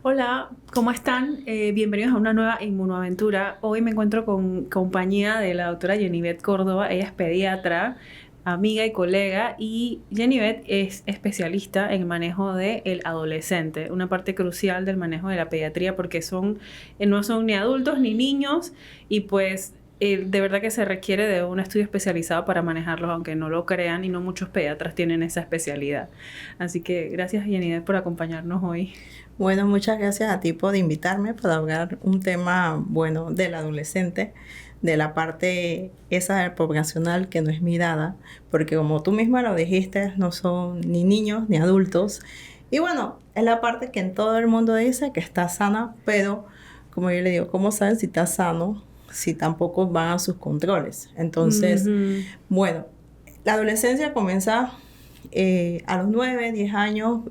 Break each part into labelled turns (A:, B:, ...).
A: Hola, ¿cómo están? Bienvenidos a una nueva Inmunoaventura. Hoy me encuentro con compañía de la doctora Jenibet Córdoba. Ella es pediatra, amiga y colega, y Jenibet es especialista en el manejo del adolescente, una parte crucial del manejo de la pediatría porque no son ni adultos ni niños y pues de verdad que se requiere de un estudio especializado para manejarlos, aunque no lo crean y no muchos pediatras tienen esa especialidad. Así que gracias Jenibet por acompañarnos hoy.
B: Bueno, muchas gracias a ti por invitarme para hablar un tema, bueno, del adolescente, de la parte esa poblacional que no es mirada, porque como tú misma lo dijiste, no son ni niños ni adultos. Y bueno, es la parte que en todo el mundo dice que está sana, pero como yo le digo, ¿cómo saben si está sano si tampoco van a sus controles? Entonces,
A: Ujú.
B: bueno, la adolescencia comienza a los 9, 10 años,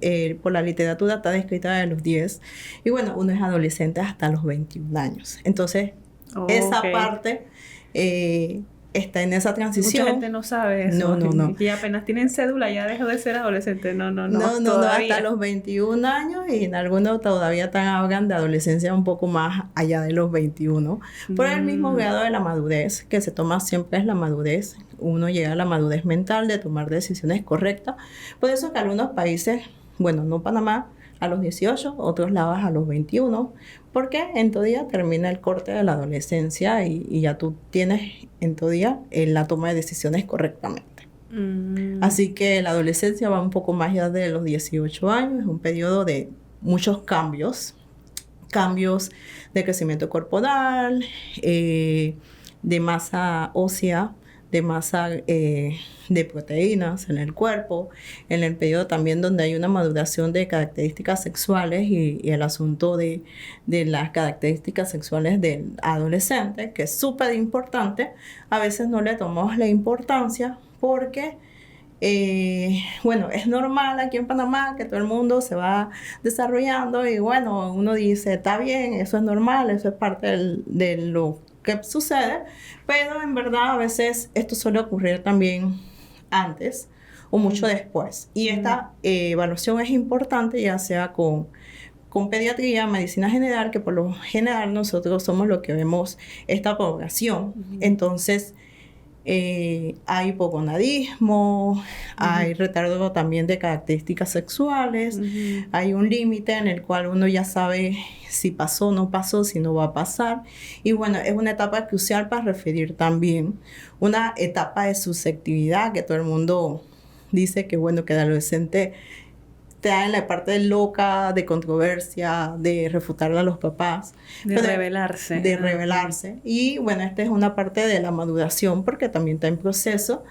B: por la literatura está descrita de los 10, y bueno, uno es adolescente hasta los 21 años. Entonces,
A: Ok.
B: esa parte está en esa
A: Mucha gente
B: transición.
A: no sabe
B: No,
A: eso,
B: no, no.
A: que apenas tienen cédula ya dejó de ser adolescente. No, no, no,
B: No, no, no, hasta
A: todavía.
B: los 21 años, y en algunos todavía están hablan de adolescencia un poco más allá de los 21, por el mismo
A: Mm,
B: grado de la madurez que se toma. Siempre es la madurez. Uno llega a la madurez mental de tomar decisiones correctas. Por eso que algunos países, bueno, no Panamá, a los 18, otros lados a los 21, porque en tu día termina el corte de la adolescencia y ya tú tienes en tu día la toma de decisiones correctamente.
A: mm,
B: Así que la adolescencia va un poco más allá de los 18 años, es un periodo de muchos cambios, cambios de crecimiento corporal, de masa ósea, de masa de proteínas en el cuerpo, en el periodo también donde hay una maduración de características sexuales y el asunto de las características sexuales del adolescente, que es súper importante. A veces no le tomamos la importancia porque bueno, es normal aquí en Panamá que todo el mundo se va desarrollando, y bueno, uno dice, está bien, eso es normal, eso es parte de lo que sucede, pero en verdad a veces esto suele ocurrir también antes o mucho
A: mm,
B: después. Y
A: mm,
B: esta evaluación es importante, ya sea con pediatría, medicina general, que por lo general nosotros somos los que vemos esta población.
A: ujú,
B: Entonces, hay hipogonadismo,
A: ujú,
B: hay retardo también de características sexuales,
A: ujú.
B: hay un límite en el cual uno ya sabe si pasó o no pasó, si no va a pasar. Y bueno, es una etapa crucial para referir también una etapa de susceptibilidad que todo el mundo dice que bueno, que el adolescente te da en la parte loca, de controversia, de refutarle a los papás,
A: De
B: pero
A: rebelarse.
B: de
A: Ah, ok.
B: rebelarse. Y bueno, esta es una parte de la maduración porque también está en proceso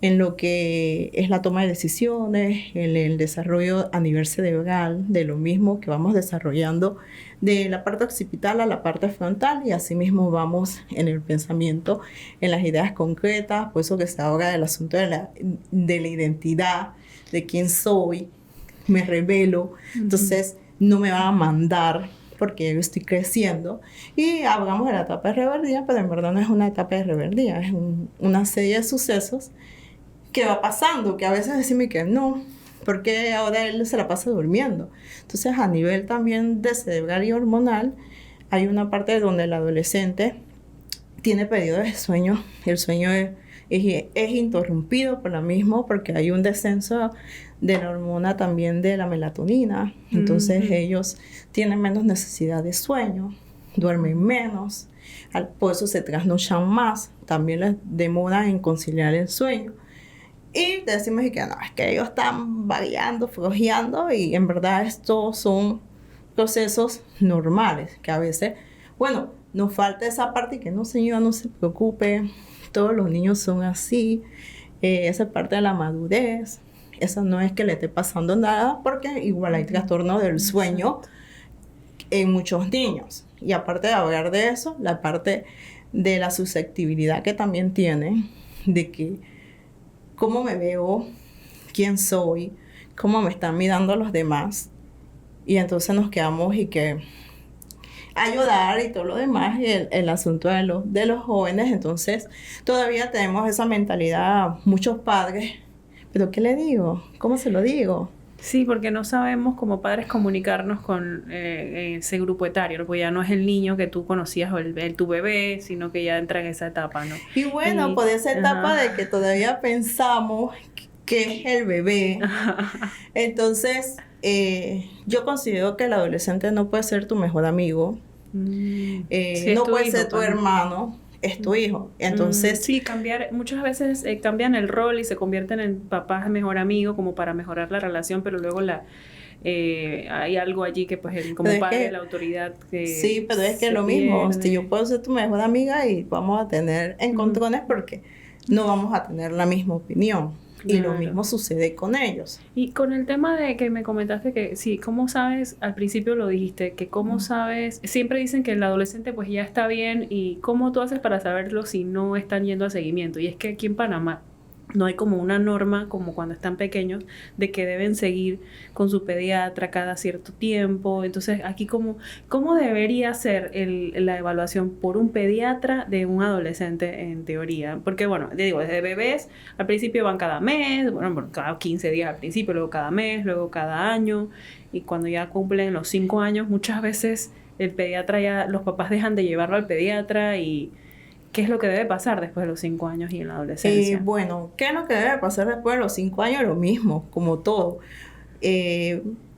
B: en lo que es la toma de decisiones, el desarrollo a nivel cerebral, de lo mismo que vamos desarrollando de la parte occipital a la parte frontal, y así mismo vamos en el pensamiento, en las ideas concretas. Por eso que se habla del asunto de la identidad, de quién soy, me revelo,
A: Ujú.
B: entonces no me van a mandar porque yo estoy creciendo. Y hablamos de la etapa de rebeldía, pero en verdad no es una etapa de rebeldía, es una serie de sucesos que va pasando, que a veces decimos que no, porque ahora él se la pasa durmiendo. Entonces, a nivel también de cerebral y hormonal, hay una parte donde el adolescente tiene periodos de sueño. El sueño es interrumpido por lo mismo porque hay un descenso de la hormona también de la melatonina. Entonces
A: Ujú.
B: ellos tienen menos necesidad de sueño, duermen menos, por eso se trasnochan más, también les demora en conciliar el sueño. Y decimos que no, es que ellos están variando, flojeando, y en verdad estos son procesos normales que a veces, bueno, nos falta esa parte y que no, señora, no se preocupe, todos los niños son así, esa parte de la madurez, eso no es que le esté pasando nada, porque igual hay
A: Ujú.
B: trastorno del sueño
A: Exacto.
B: en muchos niños. Y aparte de hablar de eso, la parte de la susceptibilidad que también tiene, de que cómo me veo, quién soy, cómo me están mirando los demás. Y entonces nos quedamos y que ayudar y todo lo demás, y el asunto de los jóvenes. Entonces todavía tenemos esa mentalidad, muchos padres, pero ¿qué le digo? ¿Cómo se lo digo?
A: Sí, porque no sabemos como padres comunicarnos con ese grupo etario, ¿no? Porque ya no es el niño que tú conocías o tu bebé, sino que ya entra en esa etapa, ¿no?
B: Y bueno, por esa etapa de que todavía pensamos que es el bebé. Entonces, yo considero que el adolescente no puede ser tu mejor amigo,
A: Sí,
B: no
A: tu
B: puede
A: hijo,
B: ser tu
A: pues, ¿no?
B: hermano, es tu hijo. Entonces,
A: Sí, muchas veces cambian el rol y se convierten en papás mejor amigo como para mejorar la relación, pero luego hay algo allí que pues como
B: pero es
A: padre
B: que,
A: la autoridad que
B: sí, pero es que
A: se
B: lo mismo, si yo
A: pierde.
B: puedo ser tu mejor amiga y vamos a tener encontrones porque no vamos a tener la misma opinión. Y lo
A: Claro.
B: mismo sucede con ellos.
A: Y con el tema de que me comentaste que sí, ¿cómo sabes? Al principio lo dijiste, que cómo sabes, siempre dicen que el adolescente pues ya está bien y cómo tú haces para saberlo si no están yendo a seguimiento. Y es que aquí en Panamá no hay como una norma, como cuando están pequeños, de que deben seguir con su pediatra cada cierto tiempo. Entonces, aquí ¿cómo debería ser la evaluación por un pediatra de un adolescente en teoría? Porque, bueno, te digo, desde bebés, al principio van cada mes, bueno, cada 15 días al principio, luego cada mes, luego cada año. Y cuando ya cumplen los 5 años, muchas veces el pediatra los papás dejan de llevarlo al pediatra y... ¿Qué es lo que debe pasar después de los 5 años y en la adolescencia?
B: Bueno, ¿qué es lo que debe pasar después de los 5 años? Lo mismo, como todo.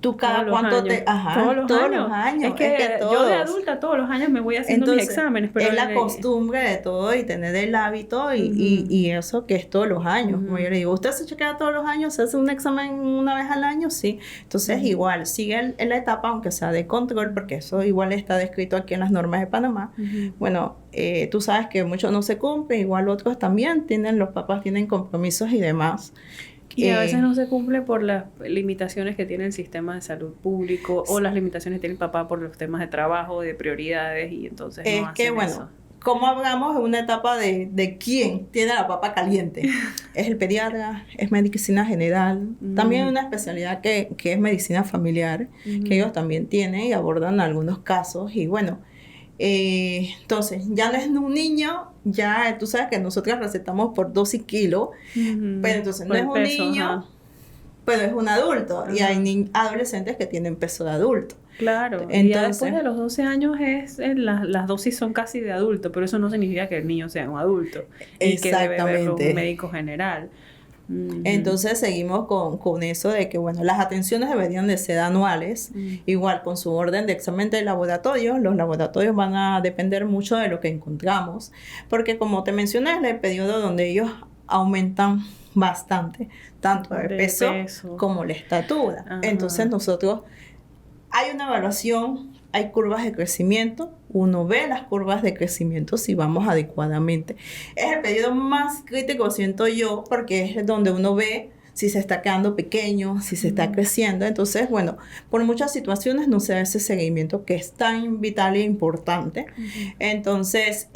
B: Tú
A: Todos
B: cada
A: los
B: cuánto
A: años.
B: te... Ajá,
A: Todos los
B: todos los
A: años.
B: años,
A: Es que yo de
B: todos.
A: adulta todos los años me voy haciendo mis
B: Entonces,
A: exámenes, pero
B: es la costumbre de todo y tener el hábito y eso que es todos los años. Como yo le digo, ¿usted se chequea todos los años? ¿Se hace un examen una vez al año? Sí. Entonces, igual, sigue en la etapa, aunque sea de control, porque eso igual está descrito aquí en las normas de Panamá. Bueno, tú sabes que muchos no se cumplen, igual otros también los papás tienen compromisos y demás.
A: Y a veces no se cumple por las limitaciones que tiene el sistema de salud público o las limitaciones que tiene el papá por los temas de trabajo, de prioridades y entonces no hacen
B: que bueno,
A: eso.
B: como hablamos en una etapa de quién tiene la papa caliente. Es el pediatra, es medicina general, también hay una especialidad que es medicina familiar, que ellos también tienen y abordan algunos casos y bueno, entonces ya no es un niño, ya tú sabes que nosotros recetamos por dosis kilo, pero entonces no es un
A: peso,
B: niño, pero es un adulto y hay adolescentes que tienen peso de adulto.
A: Claro,
B: Entonces,
A: y ya después de los 12 años las dosis son casi de adulto, pero eso no significa que el niño sea un adulto y que debe verlo un médico general.
B: Entonces seguimos con eso de que, bueno, las atenciones deberían de ser anuales, igual con su orden de examen de laboratorio. Los laboratorios van a depender mucho de lo que encontramos, porque como te mencioné, es el periodo donde ellos aumentan bastante, tanto de peso como la estatura. Ajá. Entonces nosotros, hay una evaluación, hay curvas de crecimiento, uno ve las curvas de crecimiento si vamos adecuadamente. Es el periodo más crítico, siento yo, porque es donde uno ve si se está quedando pequeño, si se está creciendo. Entonces, bueno, por muchas situaciones no se da ese seguimiento que es tan vital e importante. Entonces,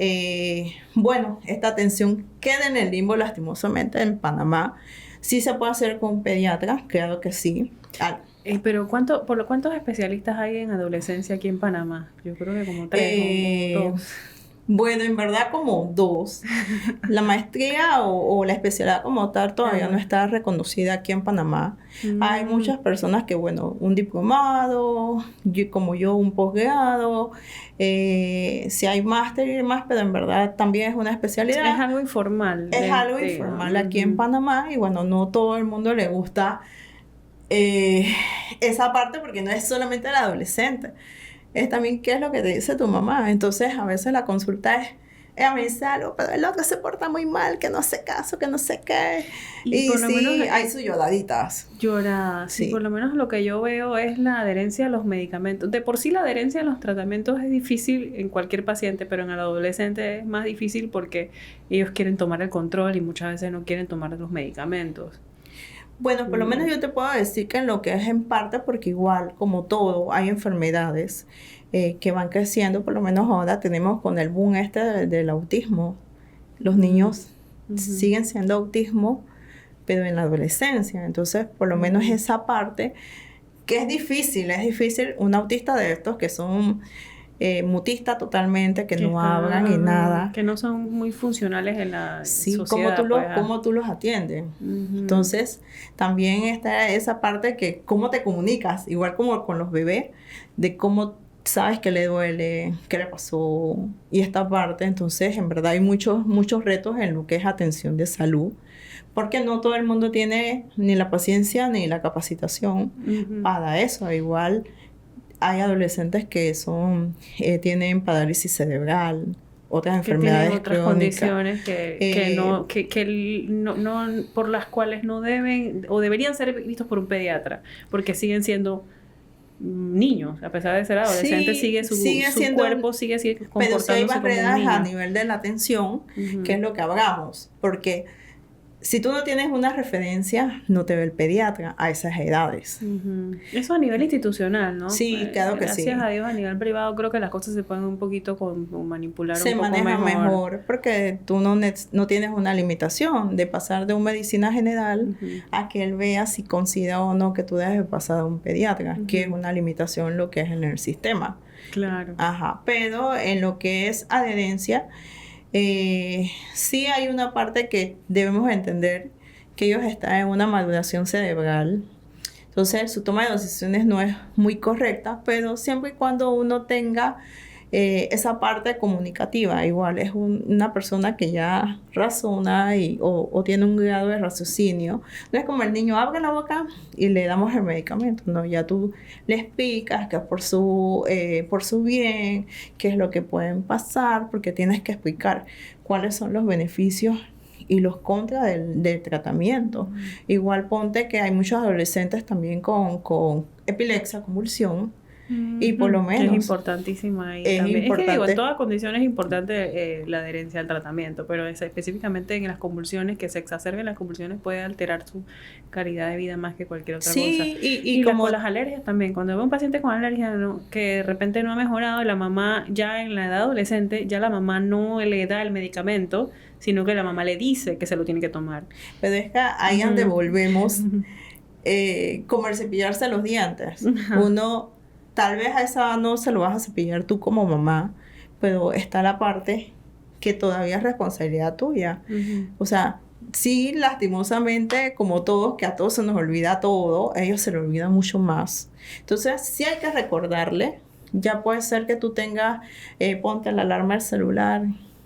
B: bueno, esta atención queda en el limbo lastimosamente en Panamá. ¿Sí se puede hacer con un pediatra? Claro que sí.
A: Pero ¿cuántos especialistas hay en adolescencia aquí en Panamá? Yo creo que como 3 o 2.
B: Bueno, en verdad como 2. La maestría o la especialidad como tal todavía no está reconocida aquí en Panamá. Hay muchas personas que, bueno, un diplomado, como yo un posgrado, si hay máster y demás, pero en verdad también es una especialidad.
A: Es algo informal.
B: Es algo informal aquí en Panamá y bueno, no todo el mundo le gusta esa parte porque no es solamente el adolescente, es también qué es lo que te dice tu mamá. Entonces a veces la consulta es, ella me dice algo, pero el otro se porta muy mal, que no hace caso, que no sé qué. Y por lo menos hay sus lloraditas.
A: Lloradas, sí. Por lo menos lo que yo veo es la adherencia a los medicamentos. De por sí la adherencia a los tratamientos es difícil en cualquier paciente, pero en el adolescente es más difícil porque ellos quieren tomar el control y muchas veces no quieren tomar los medicamentos.
B: Bueno, por lo menos yo te puedo decir que en lo que es en parte, porque igual, como todo, hay enfermedades que van creciendo. Por lo menos ahora tenemos con el boom del autismo. Los niños siguen siendo autismo, pero en la adolescencia. Entonces, por lo menos esa parte, que es difícil un autista de estos que son mutista totalmente, que no
A: están-
B: hablan y nada.
A: Que no son muy funcionales en la
B: Sí,
A: sociedad.
B: cómo tú los atiendes.
A: Ujú.
B: Entonces, también está esa parte que cómo te comunicas, igual como con los bebés, de cómo sabes que le duele, qué le pasó, y esta parte. Entonces, en verdad hay muchos retos en lo que es atención de salud, porque no todo el mundo tiene ni la paciencia ni la capacitación
A: Ujú.
B: para eso. Igual hay adolescentes que tienen parálisis cerebral, otras
A: Que tienen
B: enfermedades
A: otras
B: crónicas.
A: condiciones por las cuales no deben o deberían ser vistos por un pediatra, porque siguen siendo niños, a pesar de ser adolescentes,
B: Sí,
A: su
B: siendo,
A: cuerpo sigue
B: pero sí hay
A: comportándose como un
B: barreras a
A: niño.
B: nivel de la atención,
A: Ujú.
B: que es lo que hablamos, porque si tú no tienes una referencia, no te ve el pediatra a esas edades.
A: Ujú. Eso a nivel institucional, ¿no?
B: Sí, claro que sí.
A: Gracias a Dios, a nivel privado creo que las cosas se pueden un poquito manipular
B: Se
A: un poco
B: maneja
A: mejor.
B: mejor porque tú no tienes una limitación de pasar de una medicina general
A: Ujú.
B: a que él vea si considera o no que tú debes pasar a un pediatra, que es
A: Ujú.
B: una limitación lo que es en el sistema.
A: Claro.
B: Ajá, pero en lo que es adherencia, sí hay una parte que debemos entender, que ellos están en una maduración cerebral. Entonces, su toma de decisiones no es muy correcta, pero siempre y cuando uno tenga esa parte comunicativa, igual es una persona que ya razona o tiene un grado de raciocinio. No es como el niño abre la boca y le damos el medicamento, no, ya tú le explicas que es por su bien, qué es lo que pueden pasar, porque tienes que explicar cuáles son los beneficios y los contras del tratamiento. Igual ponte que hay muchos adolescentes también con epilepsia, convulsión, y por lo
A: Que es
B: menos
A: importantísima ahí
B: es
A: también. Es que digo, en
B: importante.
A: toda condición es importante la adherencia al tratamiento, pero específicamente en las convulsiones, que se exacerben las convulsiones puede alterar su calidad de vida más que cualquier otra cosa.
B: Sí,
A: Y
B: como
A: con las alergias también. Cuando veo un paciente con alergia que de repente no ha mejorado, la mamá ya en la edad adolescente, ya la mamá no le da el medicamento, sino que la mamá le dice que se lo tiene que tomar.
B: pero es que ahí donde
A: Ujú.
B: volvemos, como el cepillarse los dientes.
A: Ajá.
B: Uno, tal vez a esa no se lo vas a cepillar tú como mamá, pero está la parte que todavía es responsabilidad tuya.
A: Ujú.
B: O sea, sí, lastimosamente, como todos, que a todos se nos olvida todo, a ellos se les olvida mucho más. Entonces, sí hay que recordarle. Ya puede ser que tú tengas, ponte la alarma del celular,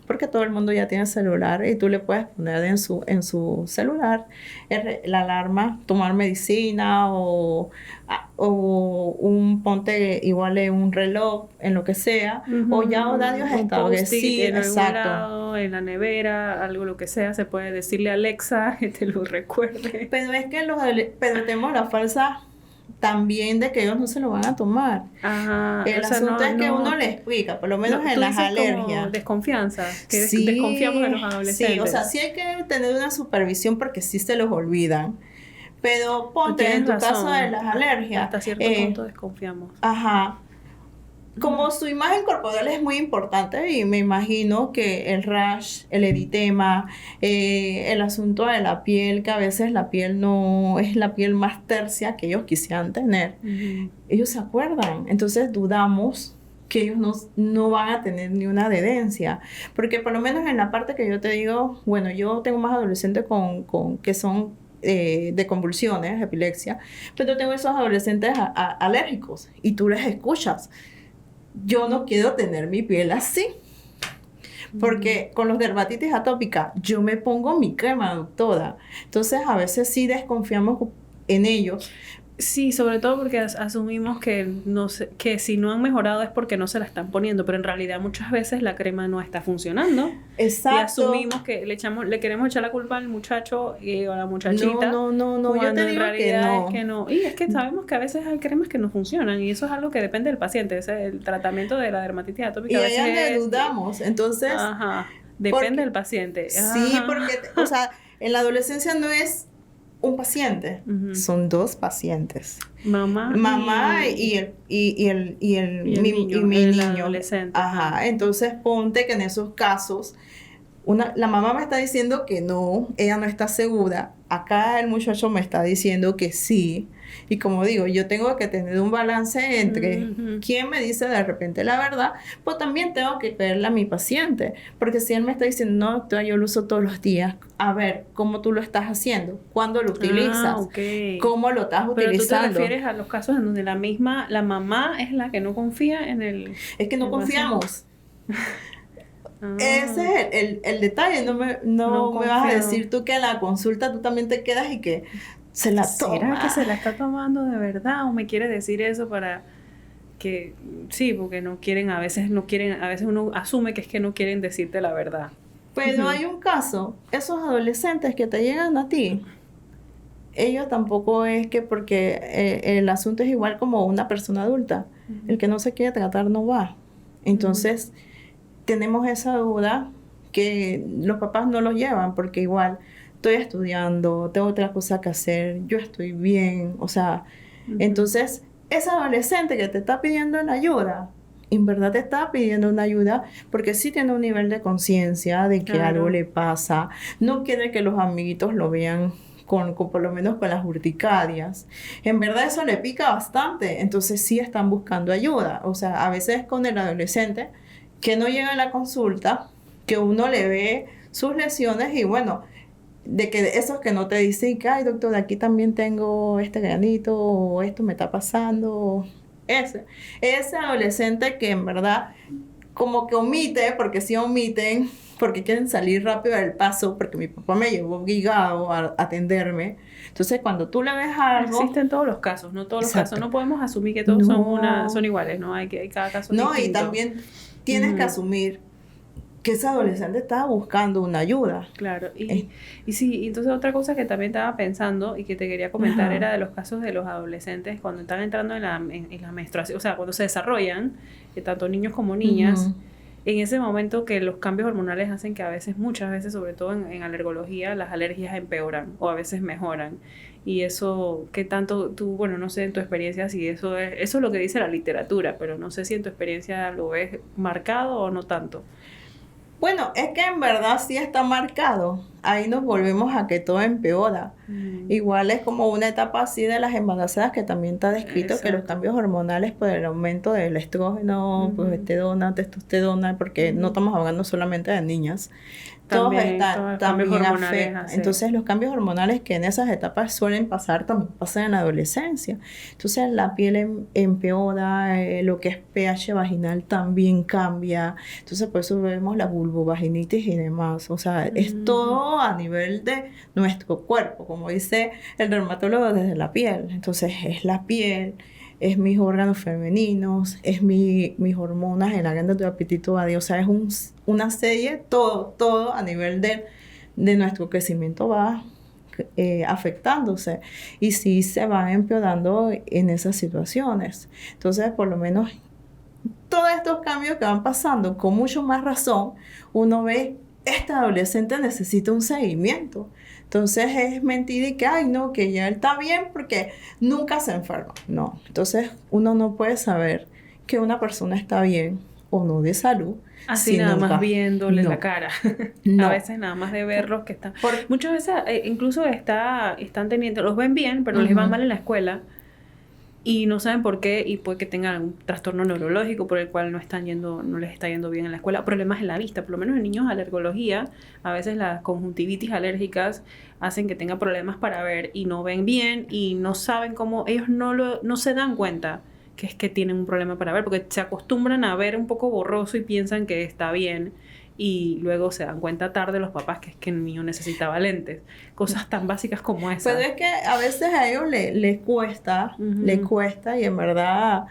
B: porque todo el mundo ya tiene celular y tú le puedes poner en su celular la alarma, tomar medicina o ponte igual en un reloj, en lo que sea, o ya horarios
A: Un post-it
B: establecidos.
A: en algún
B: Exacto.
A: lado, en la nevera, algo lo que sea, se puede decirle a Alexa que te lo recuerde.
B: Pero es que pero tenemos la falsa también de que ellos no se lo van a tomar.
A: Ajá,
B: El
A: o sea,
B: asunto es que
A: no,
B: uno le explica, por lo menos
A: tú
B: en las
A: dices como
B: alergias.
A: desconfianza, que
B: Sí,
A: desconfiamos de los adolescentes.
B: sí, o sea, sí hay que tener una supervisión porque sí se los olvidan. Pero ponte
A: Tienes
B: en tu
A: razón.
B: caso de las alergias.
A: Hasta cierto punto desconfiamos.
B: Ajá. Como su imagen corporal es muy importante y me imagino que el rash, el eritema, el asunto de la piel, que a veces la piel no es la piel más tercia que ellos quisieran tener, ellos se acuerdan. Entonces dudamos que ellos no van a tener ni una adherencia. Porque por lo menos en la parte que yo te digo, bueno, yo tengo más adolescentes que son de convulsiones, epilepsia, pero tengo esos adolescentes alérgicos y tú les escuchas. Yo no quiero tener mi piel así. Porque con los dermatitis atópica, yo me pongo mi crema, doctora. Entonces, a veces sí desconfiamos en ellos.
A: Sí, sobre todo porque asumimos que que si no han mejorado es porque no se la están poniendo, pero en realidad muchas veces la crema no está funcionando.
B: Exacto.
A: Y asumimos que le queremos echar la culpa al muchacho o a la muchachita.
B: No, yo te digo
A: que no. Y es que sabemos que a veces hay cremas que no funcionan y eso es algo que depende del paciente. El tratamiento de la dermatitis atópica
B: y
A: a veces
B: ahí dudamos. Entonces,
A: depende del paciente.
B: Sí, porque, o sea, en la adolescencia no es un paciente, son dos pacientes.
A: Mamá
B: y mi niño.
A: Adolescente.
B: Ajá, entonces ponte que en esos casos la mamá me está diciendo que no, ella no está segura. Acá el muchacho me está diciendo que sí. Y como digo, yo tengo que tener un balance entre quién me dice de repente la verdad, pues también tengo que creerle a mi paciente. Porque si él me está diciendo, no, doctora, yo lo uso todos los días, a ver, ¿cómo tú lo estás haciendo? ¿Cuándo lo utilizas?
A: Okay.
B: ¿Cómo lo estás
A: Pero
B: utilizando?
A: tú te refieres a los casos en donde la mamá es la que no confía en el...
B: Es que no confiamos. Ese es el detalle. No me vas a decir tú que en la consulta tú también te quedas y que se la toma.
A: ¿Será que se la está tomando de verdad? ¿O me quiere decir eso para que... Sí, porque no quieren, a veces uno asume que es que no quieren decirte la verdad.
B: Pero hay un caso, esos adolescentes que te llegan a ti, ellos tampoco es que porque el asunto es igual como una persona adulta. El que no se quiere tratar no va. Entonces, tenemos esa duda que los papás no los llevan porque igual estoy estudiando, tengo otra cosa que hacer, yo estoy bien, o sea, entonces ese adolescente que te está pidiendo una ayuda, en verdad te está pidiendo una ayuda porque sí tiene un nivel de conciencia de que algo le pasa, no quiere que los amiguitos lo vean con por lo menos con las urticarias. En verdad eso le pica bastante, entonces sí están buscando ayuda, o sea, a veces con el adolescente que no llega a la consulta, que uno le ve sus lesiones y bueno, de que esos que no te dicen que, ay doctor, aquí también tengo este granito, o esto me está pasando, ese adolescente que en verdad como que omite, porque sí omiten, porque quieren salir rápido del paso, porque mi papá me llevó obligado a atenderme. Entonces, cuando tú le ves algo...
A: Existen todos los casos, no todos los casos. No podemos asumir que todos son iguales, ¿no? Hay cada caso distinto.
B: Y también tienes que asumir que ese adolescente estaba buscando una ayuda.
A: Claro, y sí, entonces otra cosa que también estaba pensando y que te quería comentar era de los casos de los adolescentes cuando están entrando en la menstruación, o sea, cuando se desarrollan, tanto niños como niñas, en ese momento que los cambios hormonales hacen que muchas veces, sobre todo en alergología, las alergias empeoran o a veces mejoran. Y eso, ¿qué tanto tú, bueno, no sé en tu experiencia si eso es lo que dice la literatura, pero no sé si en tu experiencia lo ves marcado o no tanto?
B: Bueno, es que en verdad sí está marcado. Ahí nos volvemos a que todo empeora. Igual es como una etapa así de las embarazadas que también está descrito. Exacto. Que los cambios hormonales por el aumento del estrógeno, progesterona, testosterona, porque no estamos hablando solamente de niñas. También afectan. Entonces los cambios hormonales que en esas etapas suelen pasar, también pasan en la adolescencia. Entonces la piel empeora, lo que es pH vaginal también cambia. Entonces por eso vemos la vulvovaginitis y demás. O sea, es todo a nivel de nuestro cuerpo, como dice el dermatólogo, desde la piel. Entonces es la piel, es mis órganos femeninos, es mis hormonas, el área de apetito vadio, o sea, es una serie, todo a nivel de nuestro crecimiento va afectándose y sí se van empeorando en esas situaciones. Entonces, por lo menos, todos estos cambios que van pasando, con mucho más razón, uno ve, este adolescente necesita un seguimiento. Entonces es mentira y que, ay, no, que ya él está bien porque nunca se enferma. No, entonces uno no puede saber que una persona está bien o no de salud.
A: Así nada más viéndole la cara. A veces nada más de verlos que están... Muchas veces incluso están teniendo, los ven bien, pero les va mal en la escuela y no saben por qué y puede que tengan algún trastorno neurológico por el cual no les está yendo bien en la escuela. Problemas en la vista, por lo menos en niños de alergología, a veces las conjuntivitis alérgicas hacen que tengan problemas para ver y no ven bien y no saben cómo, ellos no se dan cuenta que es que tienen un problema para ver, porque se acostumbran a ver un poco borroso y piensan que está bien y luego se dan cuenta tarde los papás que es que el niño necesitaba lentes. Cosas tan básicas como esas.
B: Pero es que a veces a ellos les cuesta y en verdad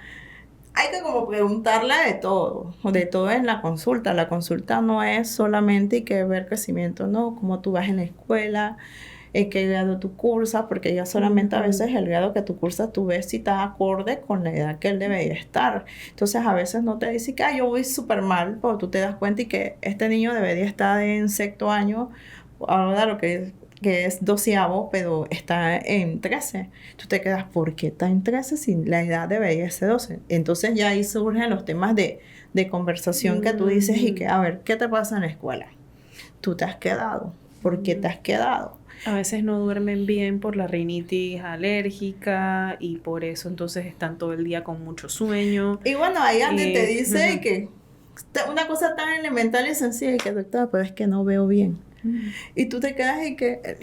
B: hay que como preguntarle de todo en la consulta. La consulta no es solamente que ver crecimiento, no, cómo tú vas en la escuela, qué grado tú cursas, porque ya solamente a veces el grado que tú cursas tú ves si está acorde con la edad que él debería estar. Entonces a veces no te dice que yo voy súper mal, pero tú te das cuenta y que este niño debería estar en sexto año, ahora lo que es 12avo, pero está en 13. Tú te quedas, ¿por qué está en 13 si la edad debería ser 12? Entonces ya ahí surgen los temas de conversación que tú dices y que, a ver, ¿qué te pasa en la escuela? Tú te has quedado. ¿Por qué te has quedado?
A: A veces no duermen bien por la rinitis alérgica y por eso entonces están todo el día con mucho sueño.
B: Y bueno, ahí donde te dice
A: Ujú.
B: que una cosa tan elemental y sencilla y que doctora, pero es que no veo bien. Y tú te quedas y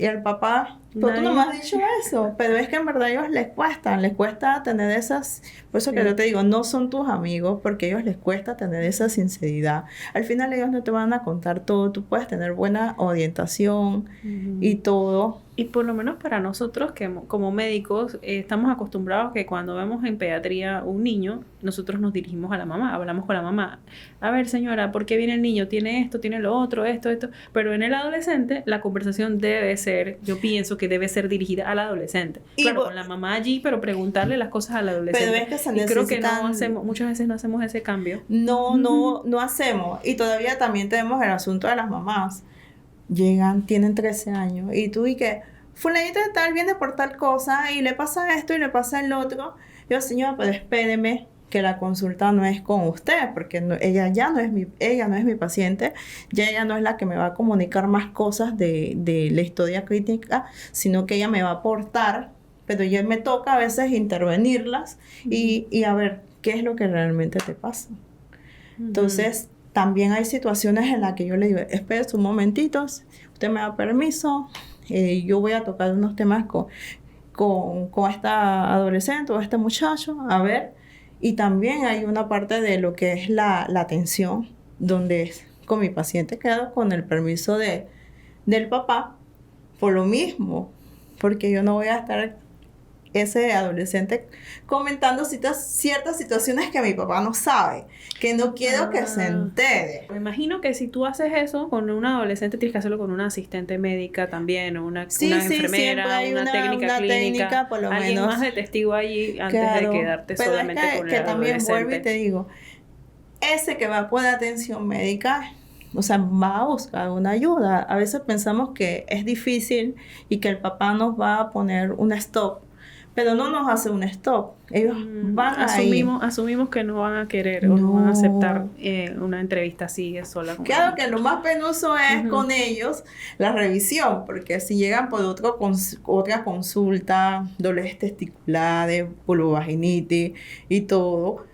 B: el papá, pero tú no me has dicho eso, pero es que en verdad a ellos les cuesta tener esas, por eso que
A: Sí.
B: yo te digo, no son tus amigos, porque a ellos les cuesta tener esa sinceridad. Al final ellos no te van a contar todo, tú puedes tener buena orientación y
A: Ujú.
B: todo.
A: Y por lo menos para nosotros que como médicos estamos acostumbrados que cuando vemos en pediatría un niño, nosotros nos dirigimos a la mamá, hablamos con la mamá. A ver, señora, ¿por qué viene el niño? Tiene esto, tiene lo otro, esto. Pero en el adolescente la conversación debe ser, yo pienso que debe ser dirigida al adolescente.
B: Y
A: Claro,
B: vo-
A: con la mamá allí, pero preguntarle las cosas al
B: pero
A: adolescente.
B: es que se
A: Y creo que no
B: necesitan,
A: hacemos, muchas veces no hacemos ese cambio.
B: no hacemos. Y todavía también tenemos el asunto de las mamás. Llegan, tienen 13 años y tú y que fulanito de tal viene por tal cosa y le pasa esto y le pasa el otro. Yo, señora, pero espéreme que la consulta no es con usted, porque ella ya no es ella no es mi paciente, ya ella no es la que me va a comunicar más cosas de la historia clínica, sino que ella me va a aportar, pero ya me toca a veces intervenirlas y a ver qué es lo que realmente te pasa. Entonces, también hay situaciones en las que yo le digo, espere un momentito, usted me da permiso, yo voy a tocar unos temas con esta adolescente o este muchacho, a ver. Y también hay una parte de lo que es la atención, donde con mi paciente quedo con el permiso del papá, por lo mismo, porque yo no voy a estar ese adolescente comentando ciertas situaciones que mi papá no sabe, que no quiero que se entere.
A: Me imagino que si tú haces eso con un adolescente, tienes que hacerlo con una asistente médica también, o una
B: Sí, siempre
A: enfermera,
B: hay
A: una técnica
B: una
A: clínica,
B: técnica, por lo
A: alguien
B: menos.
A: más de testigo allí antes de
B: Claro,
A: quedarte
B: pero es
A: solamente con
B: que
A: el
B: también vuelvo y te
A: adolescente.
B: digo, ese que va a poner atención médica, o sea, va a buscar una ayuda. A veces pensamos que es difícil y que el papá nos va a poner un stop, pero no nos hace un stop. Ellos van ahí.
A: Asumimos que no van a querer o no van a aceptar
B: No.
A: una entrevista así sola con el
B: Claro que lo
A: muchacho.
B: más penoso es
A: Ujú.
B: con ellos la revisión, porque si llegan por otra consulta, dolores testiculares, vulvovaginitis y todo,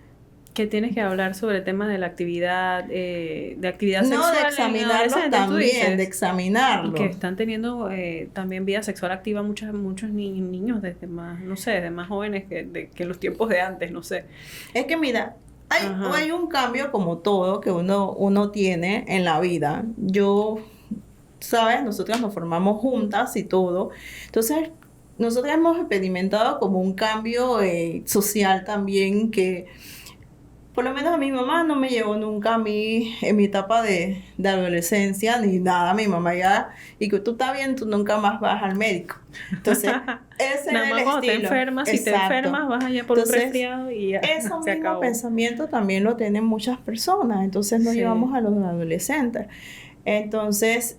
A: Que tienes que hablar sobre temas de la actividad, de actividad
B: no, de
A: sexual en
B: examinarlos
A: adolescentes, tú
B: también, de
A: dices. Y que
B: examinarlos.
A: están teniendo también vida sexual activa muchos niños desde más, no sé, de más jóvenes que los tiempos de antes, no sé.
B: Es que mira,
A: Ajá.
B: hay un cambio como todo que uno tiene en la vida. ¿Sabes? Nosotras nos formamos juntas y todo. Entonces, nosotras hemos experimentado como un cambio social también que por lo menos a mi mamá no me llevó nunca a mí en mi etapa de adolescencia ni nada. Mi mamá ya, y que tú estás bien, tú nunca más vas al médico. Entonces, ese
A: Nada
B: era
A: más
B: el
A: cuando te
B: estilo.
A: enfermas, si te
B: Exacto.
A: enfermas, vas allá por un
B: Entonces,
A: resfriado y ya
B: eso
A: se
B: mismo
A: acabó.
B: pensamiento también lo tienen muchas personas. Entonces, nos
A: Sí.
B: llevamos a los adolescentes. Entonces,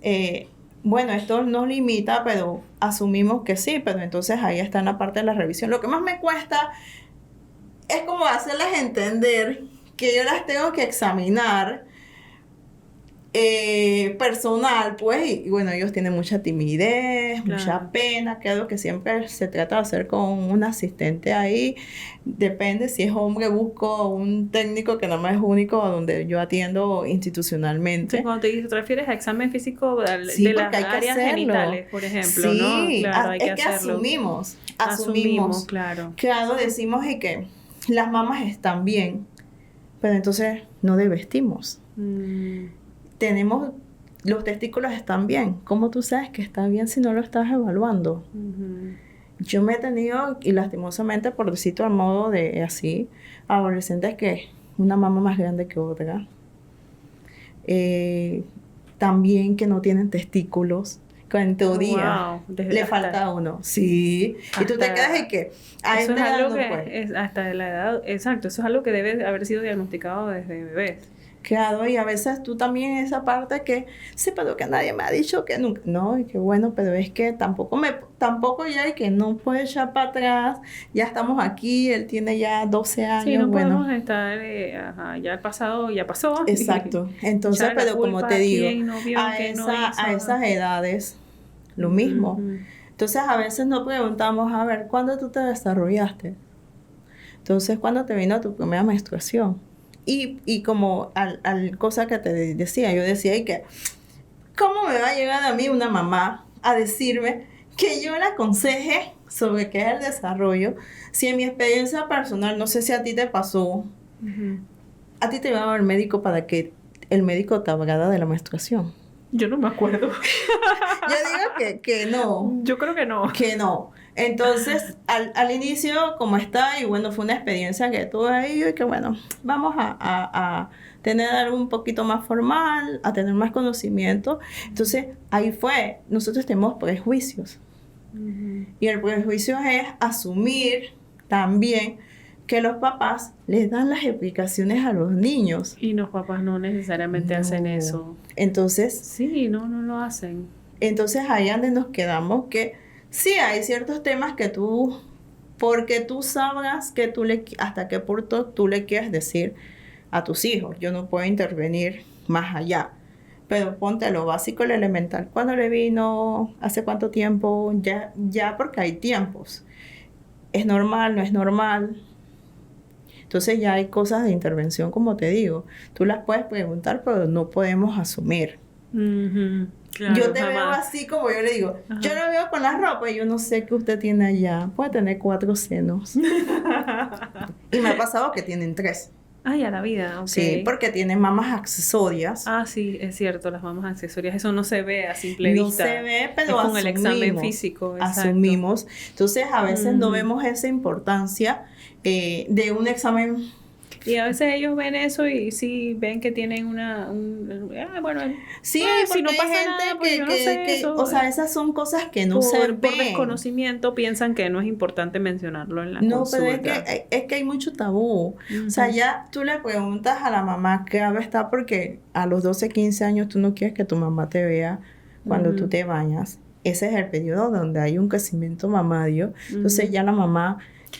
B: bueno, esto nos limita, pero asumimos que sí, pero entonces ahí está en la parte de la revisión. Lo que más me cuesta es como hacerles entender que yo las tengo que examinar personal, pues, y bueno, ellos tienen mucha timidez,
A: Claro.
B: mucha pena, que es lo que siempre se trata de hacer con un asistente ahí. Depende si es hombre, busco un técnico que no me es único donde yo atiendo institucionalmente.
A: Sí, cuando te refieres a examen físico
B: Sí,
A: de las
B: porque hay que
A: áreas
B: hacerlo.
A: genitales, por ejemplo, ¿no?
B: Sí,
A: Claro, hay que
B: es que
A: hacerlo.
B: asumimos.
A: Claro.
B: Claro, decimos y que las mamas están bien, pero entonces no desvestimos. Tenemos, los testículos están bien. ¿Cómo tú sabes que está bien si no lo estás evaluando?
A: Ujú.
B: Yo me he tenido, y lastimosamente, por decirlo al modo de así, adolescentes que una mama más grande que otra. También que no tienen testículos. Que en teoría le falta uno. Sí. Y tú te quedas y que a
A: eso
B: esta
A: es
B: edad
A: algo
B: no
A: que
B: puede.
A: hasta de la edad, exacto, eso es algo que debe haber sido diagnosticado desde bebés.
B: Claro, y a veces tú también esa parte que sí, pero que nadie me ha dicho que nunca. No, y que bueno, pero es que tampoco ya hay que no puede echar para atrás. Ya estamos aquí, él tiene ya 12 años.
A: Sí, no
B: bueno,
A: podemos estar, ya el pasado ya pasó.
B: Exacto. Entonces,
A: Echarle la
B: pero como
A: culpa
B: te
A: a
B: digo,
A: quién no vio, quién no hizo.
B: a esas edades, lo mismo.
A: Ujú.
B: Entonces, a veces nos preguntamos, a ver, ¿cuándo tú te desarrollaste? Entonces, ¿cuándo te vino tu primera menstruación? Y como al cosa que te decía, yo decía, y que, ¿cómo me va a llegar a mí una mamá a decirme que yo la aconseje sobre qué es el desarrollo? Si en mi experiencia personal, no sé si a ti te pasó,
A: Ujú.
B: a ti te iba al médico para que el médico te hablara de la menstruación.
A: Yo no me acuerdo.
B: Yo digo que no.
A: Yo creo que no.
B: Que no. Entonces, al inicio, como está, y bueno, fue una experiencia que tuve ahí, y que bueno, vamos a tener algo un poquito más formal, a tener más conocimiento. Entonces, ahí fue, nosotros tenemos prejuicios.
A: Ujú.
B: Y el prejuicio es asumir también que los papás les dan las explicaciones a los niños.
A: Y los papás no necesariamente hacen
B: No.
A: eso.
B: Entonces,
A: Sí, no lo hacen.
B: Entonces ahí es donde nos quedamos que sí hay ciertos temas que tú, porque tú sabrás que hasta qué punto tú le quieres decir a tus hijos. Yo no puedo intervenir más allá. Pero ponte lo básico, lo elemental. ¿Cuándo le vino? ¿Hace cuánto tiempo? Ya porque hay tiempos. ¿Es normal? ¿No es normal? Entonces ya hay cosas de intervención, como te digo. Tú las puedes preguntar, pero no podemos asumir.
A: Ujú. Claro,
B: Yo te veo
A: jamás.
B: así como yo le digo.
A: Ajá.
B: Yo lo veo con la ropa y yo no sé qué usted tiene allá. Puede tener 4 senos. Y me ha pasado que tienen 3.
A: Ay, a la vida, ok.
B: Sí, porque tienen mamas accesorias.
A: Ah, sí, es cierto, las mamás accesorias, eso no se ve a simple
B: No
A: vista.
B: se ve, pero
A: es con el examen
B: asumimos,
A: físico, exacto.
B: asumimos. Entonces, a veces no
A: Ujú.
B: vemos esa importancia de un examen.
A: Y a veces ellos ven eso y sí ven que tienen bueno,
B: Sí,
A: si
B: porque
A: no
B: hay
A: pasa
B: gente
A: nada, pues yo no sé eso.
B: o sea, esas son cosas que no se
A: por
B: ven.
A: desconocimiento piensan que no es importante mencionarlo en la
B: No,
A: consulta.
B: pero es que hay mucho tabú. O sea,
A: Ujú.
B: ya tú le preguntas a la mamá qué grave está porque a los 12, 15 años tú no quieres que tu mamá te vea cuando
A: Ujú.
B: tú te bañas. Ese es el periodo donde hay un crecimiento mamario. Entonces
A: Ujú.
B: ya la mamá,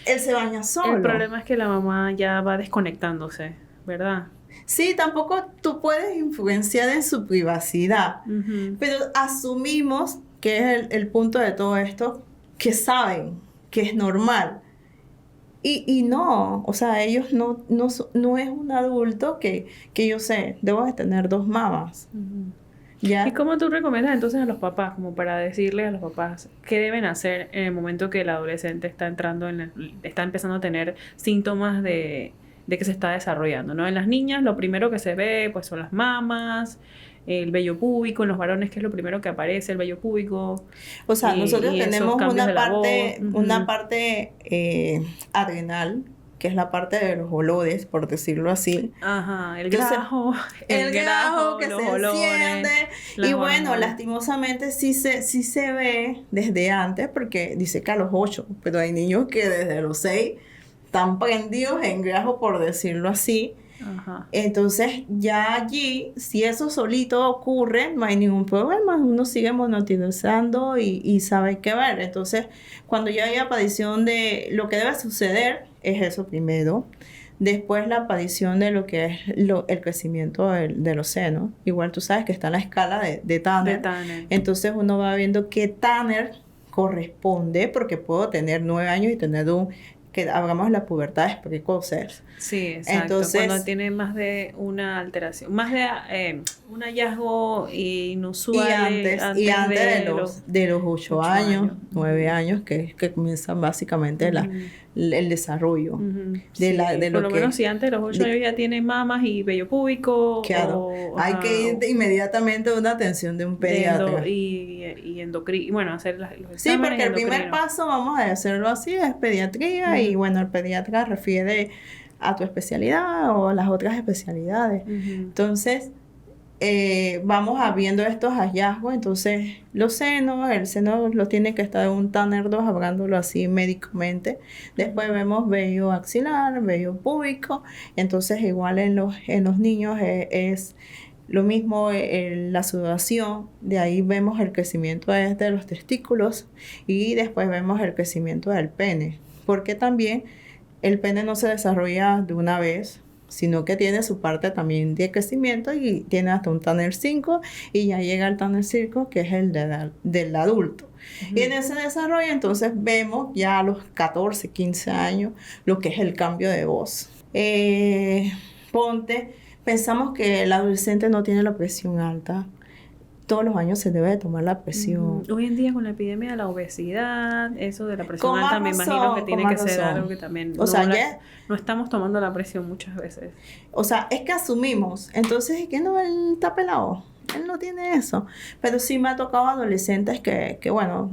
B: él se baña solo.
A: El problema es que la mamá ya va desconectándose, ¿verdad?
B: Sí, tampoco tú puedes influenciar en su privacidad.
A: Ujú.
B: Pero asumimos que es el punto de todo esto, que saben que es normal. Y no, o sea, ellos no es un adulto que yo sé, debo de tener 2 mamas.
A: Ujú.
B: ¿Ya?
A: ¿Y cómo tú recomiendas entonces a los papás, como para decirle a los papás qué deben hacer en el momento que el adolescente está entrando está empezando a tener síntomas de que se está desarrollando, ¿no? En las niñas lo primero que se ve pues son las mamas, el vello púbico, en los varones que es lo primero que aparece, el vello púbico
B: O sea, nosotros
A: y esos
B: tenemos
A: cambios de la voz.
B: una parte adrenal, que es la parte de los olores, por decirlo así.
A: Ajá, el
B: Entonces,
A: grajo,
B: el grajo que
A: los
B: se
A: olores,
B: enciende.
A: las
B: Y bueno,
A: hormonas.
B: lastimosamente sí se ve desde antes, porque dice que a los 8, pero hay niños que desde los 6 están prendidos en grajo, por decirlo así.
A: Ajá.
B: Entonces, ya allí, si eso solito ocurre, no hay ningún problema. Uno sigue monitorizando y sabe qué ver. Entonces, cuando ya hay aparición de lo que debe suceder, es eso primero. Después, la aparición de lo que es el crecimiento de los senos. Igual tú sabes que está en la escala de Tanner.
A: De Tanner.
B: Entonces, uno va viendo qué Tanner corresponde, porque puedo tener 9 años y tener que hagamos las pubertades precoces.
A: Sí, exacto.
B: Entonces,
A: cuando tiene más de una alteración, más de un hallazgo inusual
B: y antes de los 8
A: 8
B: años,
A: años.
B: 9 años, que comienzan básicamente
A: Ujú.
B: el desarrollo.
A: Ujú.
B: de
A: Sí,
B: de
A: por
B: lo
A: lo
B: que
A: menos si antes de los 8 años ya tiene mamas y vello púbico.
B: claro, hay
A: ajá,
B: que ir inmediatamente a una atención de un pediatra.
A: y endocrino, bueno, hacer los exámenes.
B: Sí, porque el
A: endocrinos.
B: primer paso, vamos a hacerlo así, es pediatría. Y bueno, el pediatra refiere a tu especialidad o a las otras especialidades.
A: Ujú.
B: Entonces, vamos viendo estos hallazgos. Entonces, el seno lo tiene que estar un Tanner 2, hablándolo así médicamente. Después vemos vello axilar, vello púbico. Entonces, igual en los niños es lo mismo, la sudoración. De ahí vemos el crecimiento de los testículos y después vemos el crecimiento del pene. Porque también el pene no se desarrolla de una vez, sino que tiene su parte también de crecimiento y tiene hasta un Tanner 5 y ya llega el Tanner 5 que es el del adulto. Y en ese desarrollo entonces vemos ya a los 14, 15 años lo que es el cambio de voz. Pensamos que el adolescente no tiene la presión alta. Todos los años se debe de tomar la presión.
A: Hoy en día con la epidemia de la obesidad, eso de la presión alta, me imagino que tiene que ser algo que también no estamos tomando la presión muchas veces.
B: O sea, es que asumimos, entonces es que no, él está pelado, él no tiene eso. Pero sí me ha tocado adolescentes que bueno,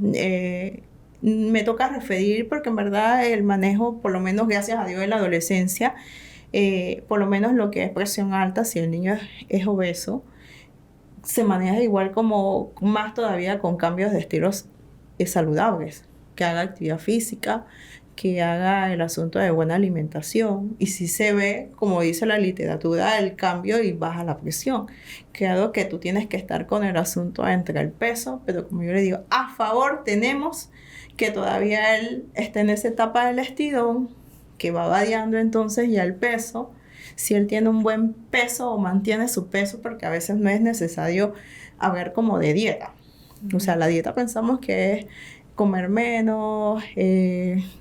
B: me toca referir porque en verdad el manejo, por lo menos gracias a Dios en la adolescencia, por lo menos lo que es presión alta, si el niño es obeso, se maneja igual como más todavía con cambios de estilos saludables, que haga actividad física, que haga el asunto de buena alimentación y si se ve, como dice la literatura, el cambio y baja la presión. Claro que tú tienes que estar con el asunto entre el peso, pero como yo le digo, a favor tenemos que todavía él esté en esa etapa del estirón, que va variando entonces ya el peso. Si él tiene un buen peso o mantiene su peso, porque a veces no es necesario hablar como de dieta. O sea, la dieta pensamos que es comer menos,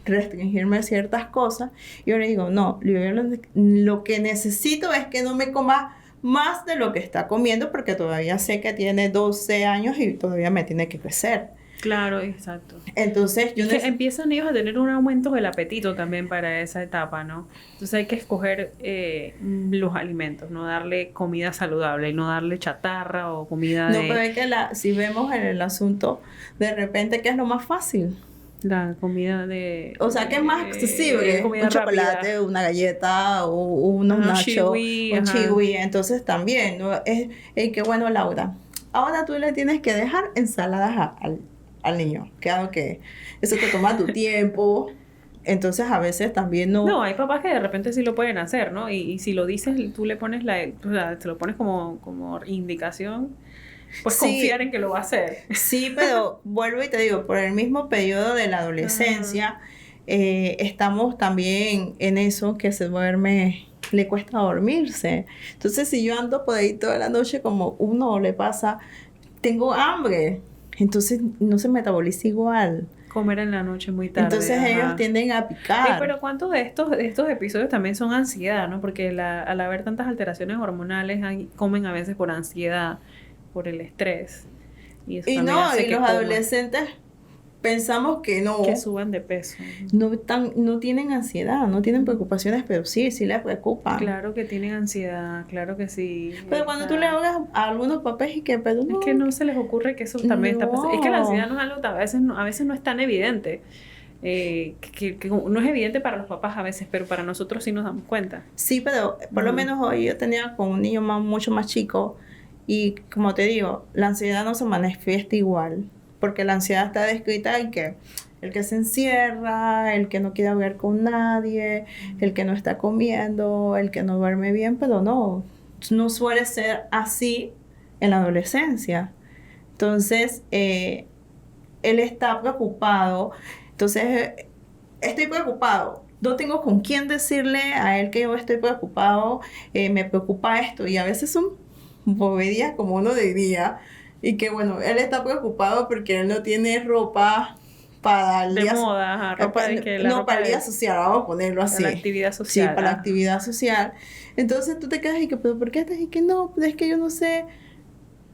B: restringirme ciertas cosas. Y yo le digo, no, lo que necesito es que no me coma más de lo que está comiendo, porque todavía sé que tiene 12 años y todavía me tiene que crecer.
A: Claro, exacto.
B: Entonces,
A: empiezan ellos a tener un aumento del apetito también para esa etapa, ¿no? Entonces hay que escoger los alimentos, no darle comida saludable, no darle chatarra o comida
B: No, pero es que si vemos en el asunto, de repente, ¿qué es lo más fácil?
A: La comida de...
B: O sea, ¿qué es más accesible? Un chocolate, rápida, una galleta, o unos nachos, un chiwi. Entonces también, ¿no? Es que bueno, Laura, ahora tú le tienes que dejar ensaladas al niño. Claro que eso te toma tu tiempo. Entonces a veces también no...
A: No, hay papás que de repente sí lo pueden hacer, ¿no? Y si lo dices, tú le pones te lo pones como indicación, pues sí, confiar en que lo va a hacer.
B: Sí, pero vuelvo y te digo, por el mismo periodo de la adolescencia, estamos también en eso que se duerme, le cuesta dormirse. Entonces si yo ando por ahí toda la noche, como uno le pasa, tengo hambre. Entonces no se metaboliza igual.
A: Comer en la noche muy tarde.
B: Entonces ellos tienden a picar.
A: Pero ¿cuántos de estos episodios también son ansiedad, no? Porque al haber tantas alteraciones hormonales, comen a veces por ansiedad, por el estrés. Y eso también hace que
B: los adolescentes pensamos que no.
A: Que suban de peso.
B: No tienen ansiedad, no tienen preocupaciones, pero sí les preocupa.
A: Claro que tienen ansiedad, claro que sí.
B: Pero cuando tú le hablas a algunos papás y que, pero no.
A: Es que no se les ocurre que eso también está pasando. Es que la ansiedad no es algo, a veces no es tan evidente. Que no es evidente para los papás a veces, pero para nosotros sí nos damos cuenta.
B: Sí, pero por lo menos hoy yo tenía con un niño mucho más chico y como te digo, la ansiedad no se manifiesta igual. Porque la ansiedad está descrita en que el que se encierra, el que no quiere hablar con nadie, el que no está comiendo, el que no duerme bien, pero no suele ser así en la adolescencia. Entonces, él está preocupado. Entonces, estoy preocupado. No tengo con quién decirle a él que yo estoy preocupado, me preocupa esto. Y a veces son boberías, como uno diría. Y que bueno, él está preocupado porque él no tiene ropa para el día...
A: De moda, ropa de que la ropa
B: para el día social, vamos a ponerlo así.
A: Para la actividad social.
B: Sí, para la actividad social. Entonces tú te quedas y que, ¿pero por qué estás? Y que no, pues es que yo no sé.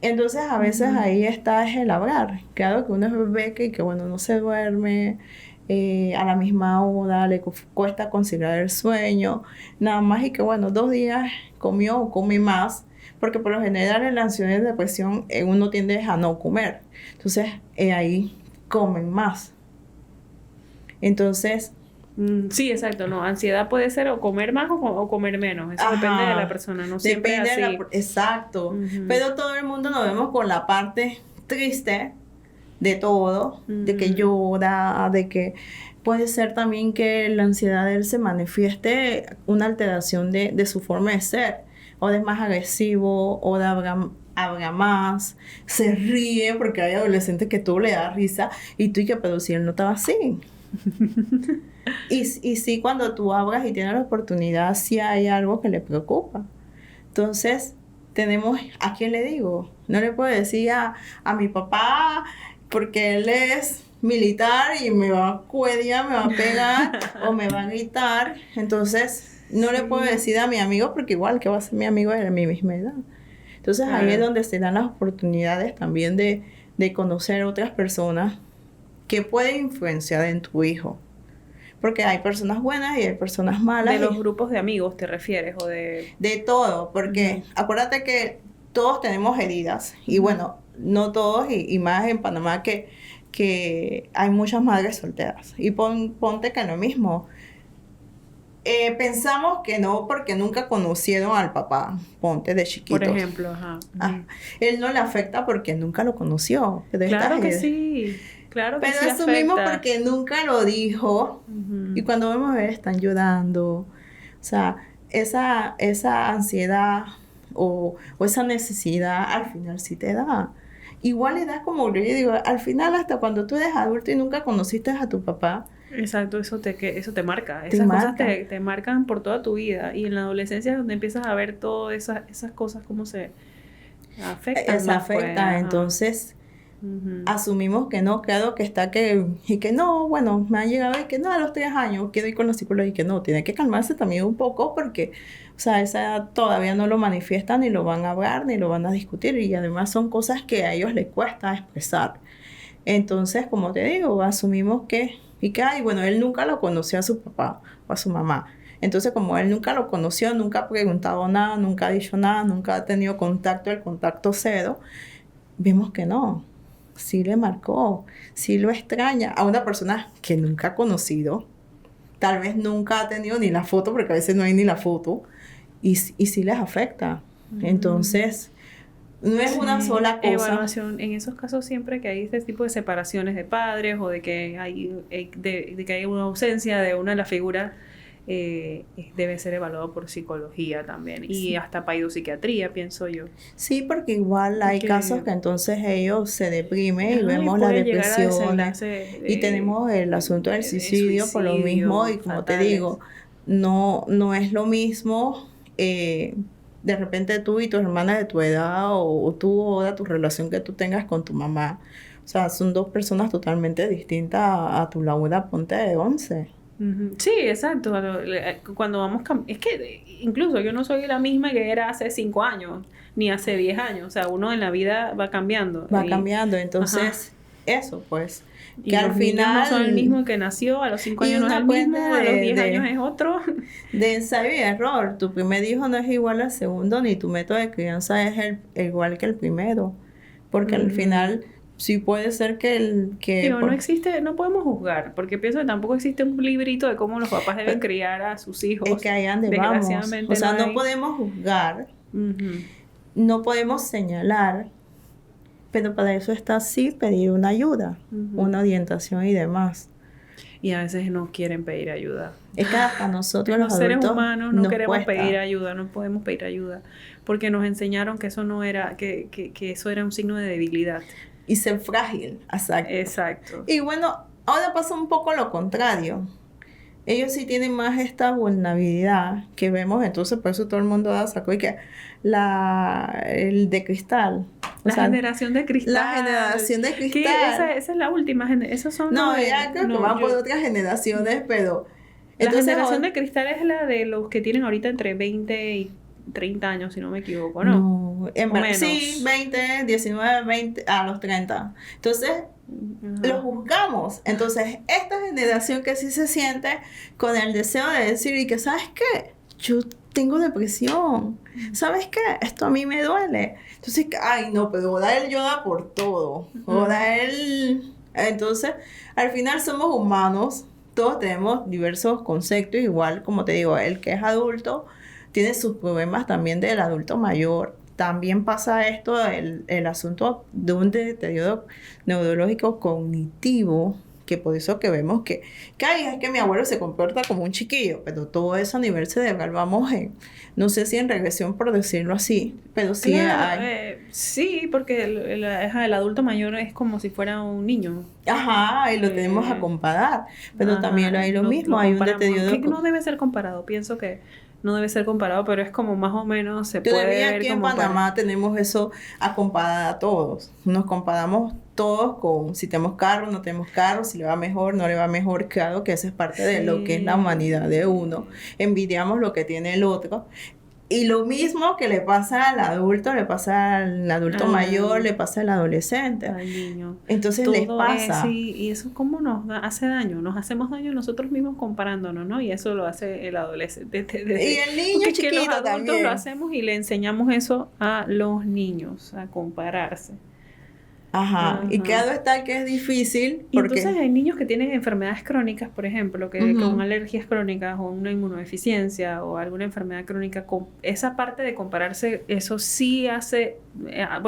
B: Entonces a veces ahí está el hablar. Claro que uno ve que bueno, no se duerme a la misma hora, le cuesta conciliar el sueño. Nada más y que bueno, 2 días comió o come más. Porque por lo general en la ansiedad y depresión uno tiende a no comer. Entonces ahí comen más. Entonces...
A: Sí, exacto. No, ansiedad puede ser o comer más o comer menos. Eso depende de la persona. No siempre es así.
B: Exacto. Pero todo el mundo nos vemos con la parte triste de todo. De que llora, de que... Puede ser también que la ansiedad de él se manifieste una alteración de su forma de ser. O de más agresivo, o de habla más, se ríe, porque hay adolescentes que tú le das risa, y tú y que, pero si él no estaba así. Y sí, cuando tú hablas y tienes la oportunidad, sí hay algo que le preocupa. Entonces, tenemos, ¿a quién le digo? No le puedo decir a mi papá porque él es militar y me va a cuedear, me va a pegar o me va a gritar. Entonces, no le puedo decir a mi amigo porque igual que va a ser mi amigo de mi misma edad. Entonces, ahí es donde se dan las oportunidades también de conocer otras personas que pueden influenciar en tu hijo. Porque hay personas buenas y hay personas malas.
A: ¿De los grupos de amigos te refieres o de...?
B: De todo, porque acuérdate que todos tenemos heridas. Y bueno, no todos, y más en Panamá que hay muchas madres solteras. Y ponte que lo mismo. Pensamos que no porque nunca conocieron al papá, ponte de chiquitos.
A: Por ejemplo, ajá.
B: Él no le afecta porque nunca lo conoció.
A: Claro que sí. Claro que
B: pero
A: sí
B: asumimos
A: afecta.
B: porque nunca lo dijo. Y cuando vemos a ver, están llorando. O sea, esa ansiedad o esa necesidad al final sí te da. Igual le das como yo digo, al final hasta cuando tú eres adulto y nunca conociste a tu papá.
A: Exacto, eso te marca. Esas cosas te marcan por toda tu vida. Y en la adolescencia es donde empiezas a ver todas esas cosas, cómo se afectan.
B: Se afecta, entonces... asumimos que no, claro que está y que no, bueno, me ha llegado y que no, a los 3 años quiero ir con los psicólogos y que no, tiene que calmarse también un poco porque, o sea, esa edad todavía no lo manifiestan, ni lo van a hablar, ni lo van a discutir y además son cosas que a ellos les cuesta expresar. Entonces, como te digo, asumimos que, ay, bueno, él nunca lo conoció a su papá o a su mamá. Entonces, como él nunca lo conoció, nunca ha preguntado nada, nunca ha dicho nada, nunca ha tenido contacto, el contacto cero, vemos que no. Sí le marcó, sí lo extraña a una persona que nunca ha conocido, tal vez nunca ha tenido ni la foto, porque a veces no hay ni la foto, y sí les afecta. Entonces, no es una sola cosa.
A: Evaluación, en esos casos siempre que hay este tipo de separaciones de padres o de que hay, de que hay una ausencia de una de las figuras, debe ser evaluado por psicología también y hasta psiquiatría, pienso yo.
B: Sí, porque igual hay casos que entonces ellos se deprimen y vemos la depresión y tenemos el asunto del suicidio por lo mismo y como te digo, no es lo mismo de repente tú y tus hermanas de tu edad o tú ahora tu relación que tú tengas con tu mamá. O sea, son dos personas totalmente distintas a tu Laura ponte de 11.
A: Sí, exacto. Cuando vamos es que incluso yo no soy la misma que era hace 5 años, ni hace 10 años. O sea, uno en la vida va cambiando.
B: Entonces, eso pues.
A: Que al final no son el mismo que nació, a los 5 años no es el mismo, a los 10 años es otro.
B: De ensayo y error. Tu primer hijo no es igual al segundo, ni tu método de crianza es igual que el primero. Porque al final... sí puede ser que
A: no existe, no podemos juzgar, porque pienso que tampoco existe un librito de cómo los papás deben criar a sus hijos.
B: Es que ahí ande vamos. O sea, no podemos juzgar, no podemos señalar, pero para eso está sí pedir una ayuda, una orientación y demás.
A: Y a veces no quieren pedir ayuda.
B: Es que hasta nosotros
A: los seres humanos no queremos pedir ayuda, no podemos pedir ayuda, porque nos enseñaron que eso no era, que eso era un signo de debilidad.
B: Y ser frágil,
A: exacto.
B: Y bueno, ahora pasa un poco lo contrario. Ellos sí tienen más esta vulnerabilidad que vemos, entonces por eso todo el mundo sacó y que el de cristal.
A: Generación de cristal.
B: La generación de cristal.
A: Esa es la última generación. Esos son
B: ya creo que van por otras generaciones, pero...
A: La generación de cristal es la de los que tienen ahorita entre 20 y 30 años, si no me equivoco, ¿no?
B: No, sí, 20, 19, 20, a los 30. Entonces, lo juzgamos. Entonces, esta generación que sí se siente con el deseo de decir, y que, ¿sabes qué? Yo tengo depresión. ¿Sabes qué? Esto a mí me duele. Entonces, ay, no, pero ahora él llora por todo. Ahora él... Entonces, al final somos humanos. Todos tenemos diversos conceptos. Igual, como te digo, el que es adulto tiene sus problemas también del adulto mayor. También pasa esto, el asunto de un deterioro neurológico cognitivo que por eso que vemos que ay, es que mi abuelo se comporta como un chiquillo, pero todo eso a nivel cerebral vamos no sé si en regresión por decirlo así, pero sí
A: Claro,
B: hay.
A: sí, porque el adulto mayor es como si fuera un niño.
B: Ajá, y lo tenemos a comparar, pero también hay lo mismo, hay un deterioro.
A: Que no debe ser comparado, pienso que no debe ser comparado, pero es como más o menos se puede
B: Todavía
A: ver
B: aquí en
A: como
B: Panamá tenemos eso a comparar a todos. Nos comparamos todos con si tenemos carro, no tenemos carro, si le va mejor, no le va mejor. Claro que eso es parte de lo que es la humanidad de uno. Envidiamos lo que tiene el otro. Y lo mismo que le pasa al adulto, le pasa al adulto mayor, le pasa al adolescente.
A: al niño.
B: Entonces les pasa.
A: Sí, y eso cómo hace daño. Nos hacemos daño nosotros mismos comparándonos, ¿no? Y eso lo hace el adolescente.
B: Y el niño
A: porque
B: chiquito
A: es que los adultos
B: también.
A: lo hacemos y le enseñamos eso a los niños, a compararse.
B: Ajá. Y claro está que es difícil.
A: Y entonces hay niños que tienen enfermedades crónicas, por ejemplo, que con alergias crónicas o una inmunodeficiencia o alguna enfermedad crónica, con esa parte de compararse, eso sí hace,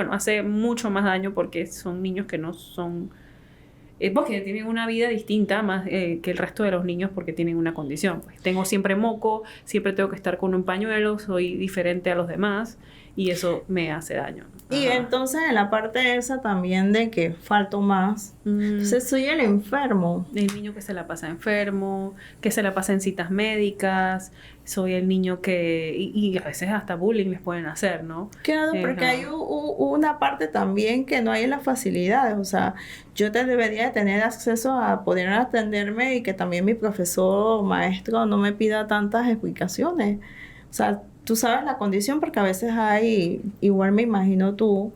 A: hace mucho más daño porque son niños que no son, porque tienen una vida distinta más que el resto de los niños porque tienen una condición. Pues tengo siempre moco, siempre tengo que estar con un pañuelo, soy diferente a los demás. Y eso me hace daño.
B: Y entonces en la parte esa también de que falto más. Entonces soy el enfermo.
A: El niño que se la pasa enfermo, que se la pasa en citas médicas. Soy el niño que... Y a veces hasta bullying les pueden hacer, ¿no?
B: Claro, porque hay una parte también que no hay en las facilidades. O sea, yo debería de tener acceso a poder atenderme y que también mi profesor o maestro no me pida tantas explicaciones. O sea, tú sabes la condición porque a veces hay, igual me imagino tú,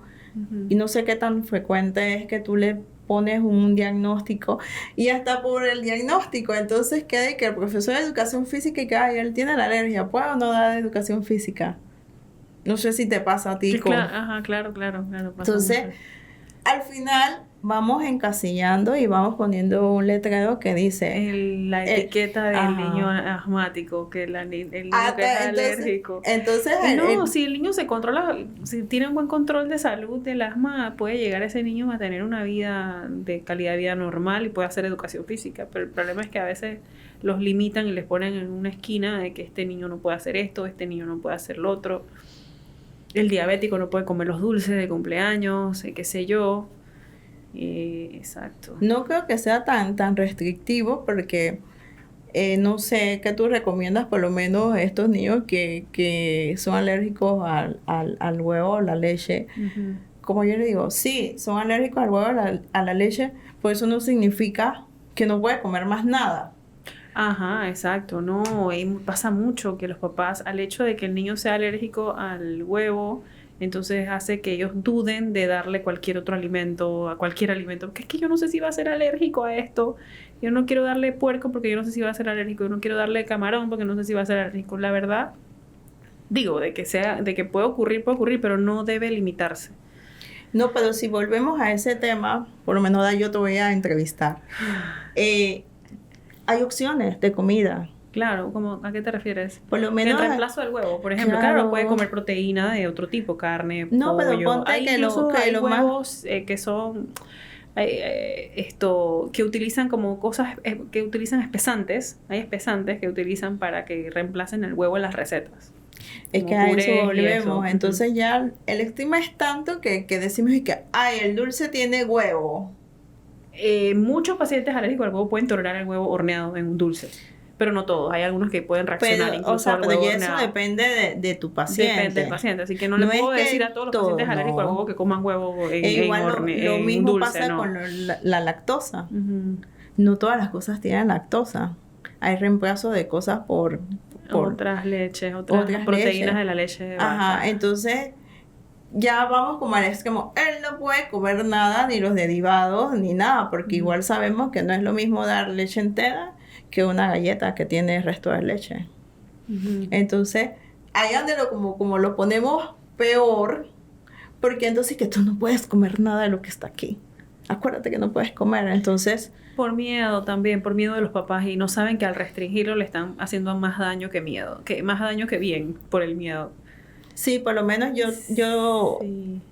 B: y no sé qué tan frecuente es que tú le pones un diagnóstico y hasta por el diagnóstico, entonces queda que el profesor de educación física y que él tiene la alergia, ¿puede o no dar educación física? No sé si te pasa a ti.
A: Sí, claro.
B: Entonces, al final vamos encasillando y vamos poniendo un letrero que dice
A: la etiqueta del niño asmático, que el niño que es alérgico.
B: Entonces,
A: si el niño se controla, si tiene un buen control de salud del asma, puede llegar ese niño a tener una vida de calidad de vida normal y puede hacer educación física. Pero el problema es que a veces los limitan y les ponen en una esquina de que este niño no puede hacer esto, este niño no puede hacer lo otro. El diabético no puede comer los dulces de cumpleaños, qué sé yo. Exacto.
B: No creo que sea tan restrictivo porque no sé qué tú recomiendas por lo menos a estos niños que son alérgicos al huevo o la leche. Como yo le digo, sí, son alérgicos al huevo a la leche, por eso no significa que no puede comer más nada.
A: Ajá, exacto, no, y pasa mucho que los papás, al hecho de que el niño sea alérgico al huevo, entonces hace que ellos duden de darle cualquier otro alimento, a cualquier alimento, porque es que yo no sé si va a ser alérgico a esto, yo no quiero darle puerco porque yo no sé si va a ser alérgico, yo no quiero darle camarón porque no sé si va a ser alérgico. La verdad, digo, de que puede ocurrir, pero no debe limitarse.
B: No, pero si volvemos a ese tema, por lo menos yo te voy a entrevistar. Hay opciones de comida.
A: Claro, ¿a qué te refieres?
B: Por lo menos
A: el reemplazo del huevo, por ejemplo. Claro, puede comer proteína de otro tipo, carne, pollo.
B: Pero ponte
A: hay
B: que
A: hay huevos que son que utilizan como cosas que utilizan espesantes. Hay espesantes que utilizan para que reemplacen el huevo en las recetas.
B: Es que a eso volvemos. Entonces ya el estigma es tanto que decimos que el dulce tiene huevo.
A: Muchos pacientes alérgicos al huevo pueden tolerar el huevo horneado en un dulce, pero no todos. Hay algunos que pueden reaccionar incluso al huevo horneado.
B: Eso depende de tu paciente.
A: Depende del paciente, así que no le puedo decir a todos los pacientes alérgicos al huevo que coman huevo
B: lo mismo dulce, pasa con la lactosa. No todas las cosas tienen lactosa. Hay reemplazo de cosas por
A: otras leches, otras proteínas de la leche de vaca.
B: Ajá, entonces ya vamos como al extremo. Él no puede comer nada, ni los derivados, ni nada, porque igual sabemos que no es lo mismo dar leche entera que una galleta que tiene el resto de leche. Entonces, ahí donde como lo ponemos peor, porque entonces que tú no puedes comer nada de lo que está aquí. Acuérdate que no puedes comer, entonces...
A: Por miedo también, por miedo de los papás, y no saben que al restringirlo le están haciendo más daño que más daño que bien por el miedo.
B: Sí, por lo menos yo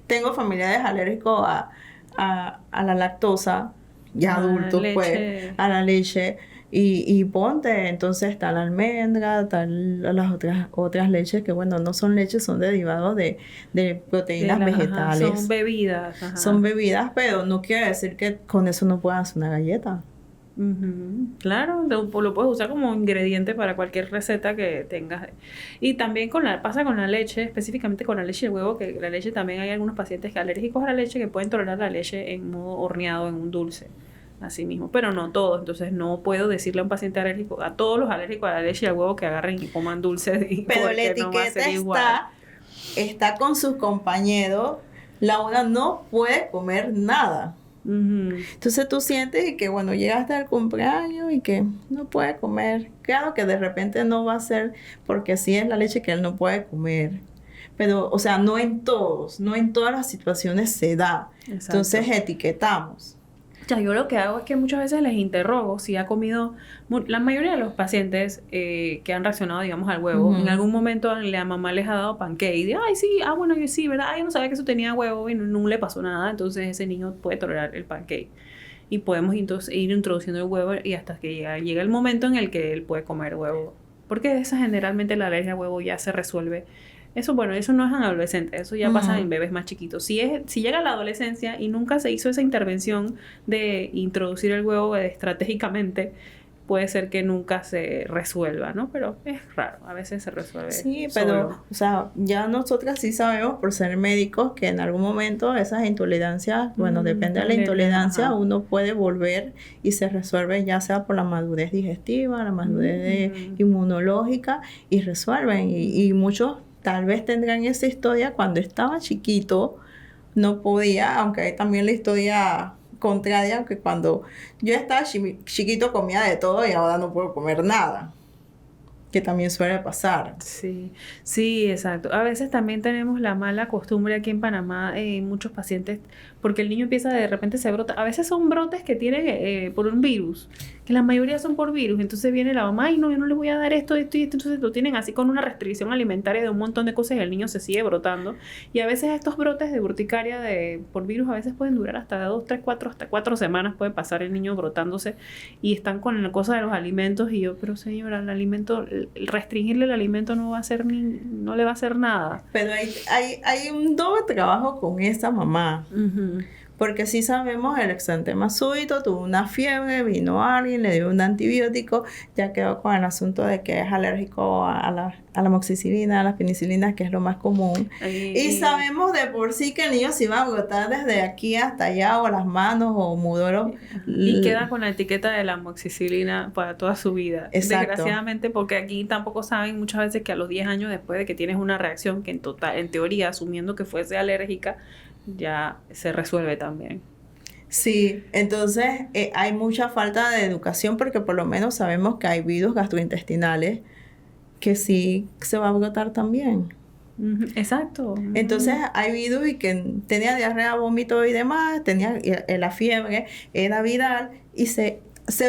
B: tengo familiares alérgicos a la lactosa ya adultos, pues,
A: leche.
B: a la leche. Y ponte, entonces está la almendra, están las otras leches que, bueno, no son leches, son derivados de proteínas
A: Ajá,
B: vegetales.
A: son bebidas. Ajá.
B: Son bebidas, pero no quiere decir que con eso no puedas hacer una galleta.
A: Ujú. Claro, lo puedes usar como ingrediente para cualquier receta que tengas. Y también pasa con la leche, específicamente con la leche y el huevo, que la leche también hay algunos pacientes que alérgicos a la leche que pueden tolerar la leche en modo horneado, en un dulce, así mismo, pero no todos. Entonces no puedo decirle a un paciente alérgico, a todos los alérgicos a la leche y al huevo, que agarren y coman dulce,
B: Pero la
A: porque no va a
B: etiqueta
A: ser igual.
B: está con sus compañeros. Laura no puede comer nada.
A: Ujú.
B: Entonces tú sientes que, bueno, llegaste al cumpleaños y que no puede comer. Claro que de repente no va a ser porque sí es la leche que él no puede comer. Pero, o sea, no en todas las situaciones se da.
A: Exacto.
B: Entonces etiquetamos.
A: Ya, yo lo que hago es que muchas veces les interrogo si ha comido. La mayoría de los pacientes que han reaccionado, digamos, al huevo, en algún momento la mamá les ha dado pancake y de, ay, sí, bueno, yo sí, ¿verdad? Ay, yo no sabía que eso tenía huevo y no le pasó nada. Entonces ese niño puede tolerar el pancake. Y podemos ir introduciendo el huevo y hasta que llega el momento en el que él puede comer huevo. Porque esa generalmente la alergia al huevo ya se resuelve. Eso, bueno, eso no es en adolescentes, eso ya pasa en bebés más chiquitos. Si llega a la adolescencia y nunca se hizo esa intervención de introducir el huevo estratégicamente, puede ser que nunca se resuelva, ¿no? Pero es raro, a veces se resuelve.
B: Sí, pero,
A: solo.
B: o sea, ya nosotras sí sabemos por ser médicos que en algún momento esas intolerancias, bueno, depende de la intolerancia,
A: ajá.
B: uno puede volver y se resuelve ya sea por la madurez digestiva, la madurez inmunológica y resuelven. Y muchos tal vez tendrán esa historia cuando estaba chiquito, no podía, aunque hay también la historia contraria, que cuando yo estaba chiquito comía de todo y ahora no puedo comer nada, que también suele pasar.
A: Sí, sí, exacto. A veces también tenemos la mala costumbre aquí en Panamá, muchos pacientes, porque el niño empieza de repente se brota. A veces son brotes que tienen por un virus, que la mayoría son por virus. Entonces viene la mamá, ay no, yo no le voy a dar esto y esto. Entonces lo tienen así con una restricción alimentaria de un montón de cosas y el niño se sigue brotando. Y a veces estos brotes de urticaria por virus a veces pueden durar hasta 2, 3, 4, hasta 4 semanas puede pasar el niño brotándose y están con la cosa de los alimentos y yo, pero señora, el alimento, restringirle el alimento no le va a hacer nada.
B: Pero hay un doble trabajo con esa mamá. Porque sí sabemos el exantema súbito, tuvo una fiebre, vino alguien, le dio un antibiótico, ya quedó con el asunto de que es alérgico a la amoxicilina, a las penicilinas, que es lo más común. Y sabemos de por sí que el niño se iba a brotar desde aquí hasta allá, o las manos, o mudó.
A: Y queda con la etiqueta de la amoxicilina para toda su vida.
B: Exacto.
A: Desgraciadamente, porque aquí tampoco saben muchas veces que a los 10 años después de que tienes una reacción que en teoría, asumiendo que fuese alérgica, ya se resuelve también.
B: Sí, entonces hay mucha falta de educación porque por lo menos sabemos que hay virus gastrointestinales que sí se va a brotar también.
A: Exacto.
B: Entonces hay virus y que tenía diarrea, vómito y demás, tenía la fiebre, era viral y se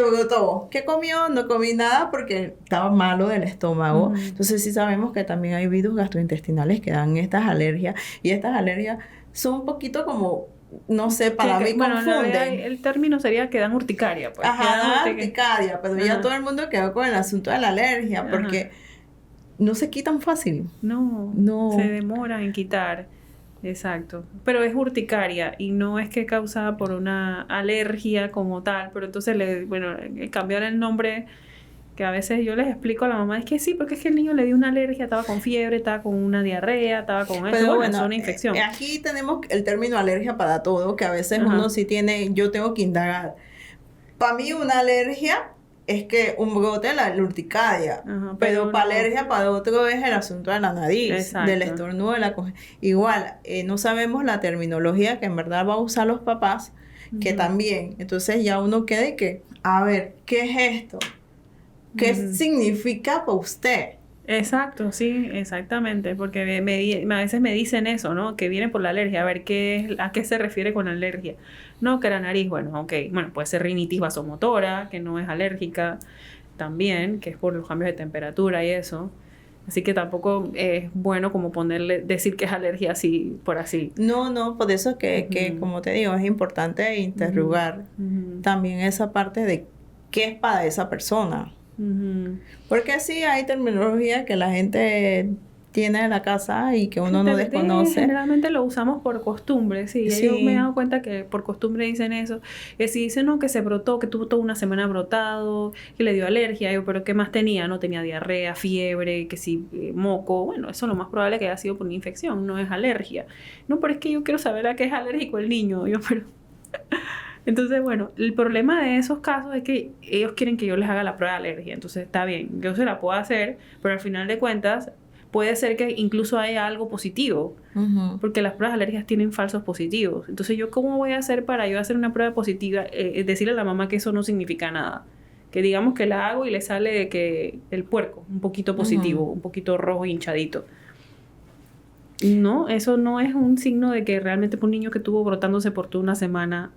B: brotó. ¿Qué comió? No comí nada porque estaba malo del estómago. Entonces sí sabemos que también hay virus gastrointestinales que dan estas alergias y estas alergias son un poquito como, no sé, para mí confunden.
A: El término sería que dan urticaria. Pues,
B: dan urticaria, pero ya todo el mundo quedó con el asunto de la alergia porque no se quitan fácil.
A: No, se demoran en quitar. Exacto. Pero es urticaria y no es que causada por una alergia como tal, pero entonces cambiar el nombre, que a veces yo les explico a la mamá, es que sí, porque es que el niño le dio una alergia, estaba con fiebre, estaba con una diarrea, estaba con eso,
B: pero
A: es una infección.
B: Aquí tenemos el término alergia para todo, que a veces uno sí tiene, yo tengo que indagar. Para mí una alergia es que un brote la urticaria, pero para alergia para otro es el asunto de la nariz, del estornudo, igual, no sabemos la terminología que en verdad va a usar los papás, que también, entonces ya uno queda y que, a ver, ¿qué es esto? ¿Qué significa para usted?
A: Exacto, sí, exactamente, porque a veces me dicen eso, ¿no? Que viene por la alergia, a ver, ¿a qué se refiere con alergia? No, que la nariz, bueno, puede ser rinitis vasomotora, que no es alérgica, también, que es por los cambios de temperatura y eso. Así que tampoco es bueno como decir que es alergia así por así.
B: No, por eso que
A: Ujú.
B: como te digo, es importante interrogar
A: Ujú.
B: también esa parte de qué es para esa persona.
A: Ujú.
B: Porque sí hay terminología que la gente tiene en la casa y que uno no desconoce.
A: Generalmente lo usamos por costumbre, sí. Ya yo me he
B: Sí.
A: dado cuenta que por costumbre dicen eso. Que si dicen, no, que se brotó, que tuvo toda una semana brotado, que le dio alergia, yo, pero ¿qué más tenía? No tenía diarrea, fiebre, que si moco. Bueno, eso lo más probable que haya sido por una infección, no es alergia. No, pero es que yo quiero saber a qué es alérgico el niño. Yo, pero... Entonces, bueno, el problema de esos casos es que ellos quieren que yo les haga la prueba de alergia. Entonces, está bien, yo se la puedo hacer, pero al final de cuentas puede ser que incluso haya algo positivo,
B: Ujú.
A: porque las pruebas de alergias tienen falsos positivos. Entonces, ¿yo cómo voy a hacer para yo hacer una prueba positiva? Decirle a la mamá que eso no significa nada. Que digamos que la hago y le sale de que el puerco, un poquito positivo,
B: Ujú.
A: un poquito rojo hinchadito. No, eso no es un signo de que realmente un niño que estuvo brotándose por toda una semana,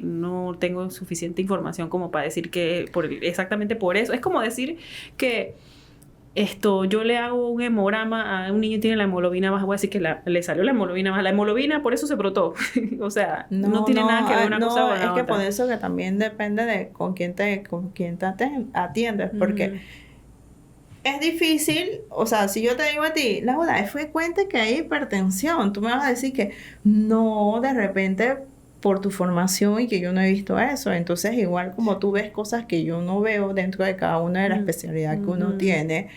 A: no tengo suficiente información como para decir que exactamente por eso. Es como decir que yo le hago un hemograma a un niño que tiene la hemoglobina baja, voy a decir que le salió la hemoglobina baja. La hemoglobina por eso se brotó. O sea, no tiene nada que ver una cosa
B: No,
A: con
B: es
A: la
B: que por
A: otra.
B: eso que también depende de con quién te atiendes, porque
A: Ujú.
B: es difícil, o sea, si yo te digo a ti, Laura, es frecuente que hay hipertensión, tú me vas a decir que no, de repente por tu formación y que yo no he visto eso, entonces igual como tú ves cosas que yo no veo dentro de cada una de las
A: Mm,
B: especialidades que uno
A: ujú.
B: tiene,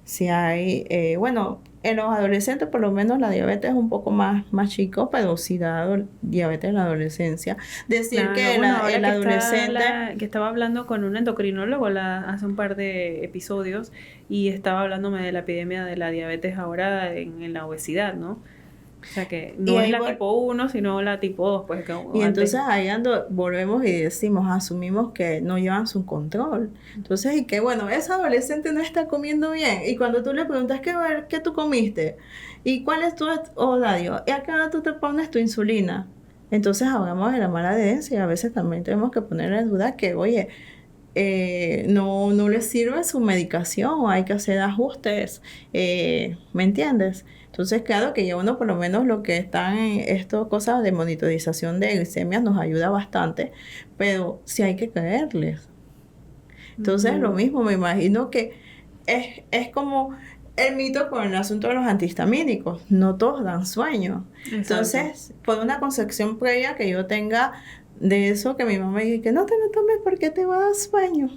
B: si hay, bueno, en los adolescentes por lo menos la diabetes es un poco más chico, pero sí da diabetes en la adolescencia. Decir
A: Claro,
B: que
A: bueno, ahora
B: el adolescente...
A: que estaba hablando con un endocrinólogo hace un par de episodios y estaba hablándome de la epidemia de la diabetes ahora en la obesidad, ¿no? O sea que
B: Y
A: no es
B: ahí
A: la tipo 1 sino la tipo 2 pues que
B: Y
A: antes.
B: entonces ahí volvemos y decimos, asumimos que no llevan su control. Entonces, y que bueno, esa adolescente no está comiendo bien. Y cuando tú le preguntas, ¿qué tú comiste? ¿Y cuál es tu horario? ¿Y a qué hora tú te pones tu insulina? Entonces hablamos de la mala adherencia y a veces también tenemos que poner en duda que, oye, no les sirve su medicación o hay que hacer ajustes, ¿me entiendes? Entonces, claro que ya uno por lo menos lo que están en estas cosas de monitorización de glicemia nos ayuda bastante, pero sí hay que creerles. Entonces, lo
A: Ujú.
B: mismo, me imagino que es como el mito con el asunto de los antihistamínicos, no todos dan sueño.
A: Exacto.
B: Entonces, por una concepción previa que yo tenga de eso, que mi mamá dice que no te lo tomes porque te va a dar sueño.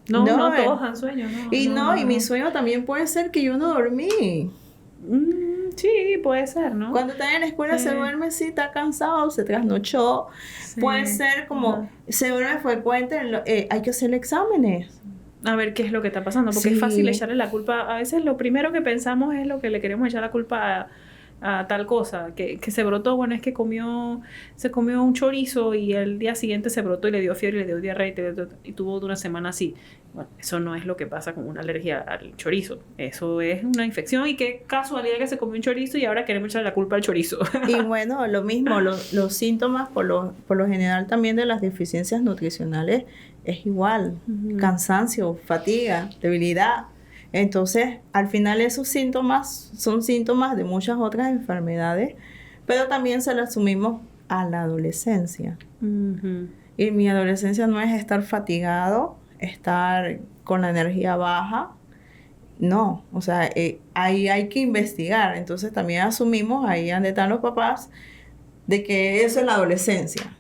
A: No,
B: No,
A: no todos dan sueño, no,
B: y
A: no,
B: no,
A: no,
B: y mi
A: no.
B: sueño también puede ser que yo no dormí.
A: Sí, puede ser, ¿no?
B: Cuando está en la escuela se
A: Sí,
B: duerme, sí, está cansado, se trasnochó. Puede
A: sí.
B: ser como,
A: Ajá.
B: se duerme frecuente, hay que hacer exámenes.
A: A ver qué es lo que está pasando, porque es fácil
B: Sí,
A: echarle la culpa. A veces lo primero que pensamos es lo que le queremos echar la culpa a tal cosa, que se brotó. Bueno, es que se comió un chorizo y el día siguiente se brotó y le dio fiebre y le dio diarrea y tuvo una semana así. Bueno, eso no es lo que pasa con una alergia al chorizo. Eso es una infección y qué casualidad que se comió un chorizo y ahora queremos echarle la culpa al chorizo.
B: y bueno, lo mismo, los síntomas por lo general también de las deficiencias nutricionales es igual,
A: Ujú.
B: cansancio, fatiga, debilidad. Entonces, al final esos síntomas son síntomas de muchas otras enfermedades, pero también se lo asumimos a la adolescencia.
A: Ujú.
B: Y mi adolescencia no es estar fatigado, estar con la energía baja, no, o sea, ahí hay que investigar. Entonces también asumimos, ahí donde están los papás, de que eso es la adolescencia.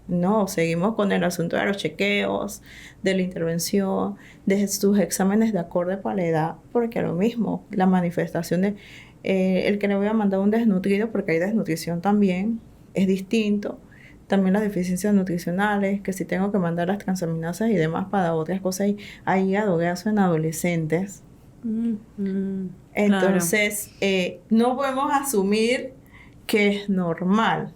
B: No, seguimos con el asunto de los chequeos, de la intervención, de sus exámenes de acorde para la edad, porque lo mismo, la manifestación de el que le voy a mandar un desnutrido, porque hay desnutrición también, es distinto. También las deficiencias nutricionales, que si tengo que mandar las transaminasas y demás para otras cosas, hay hígado graso en adolescentes.
A: Claro.
B: Entonces, no podemos asumir que es normal.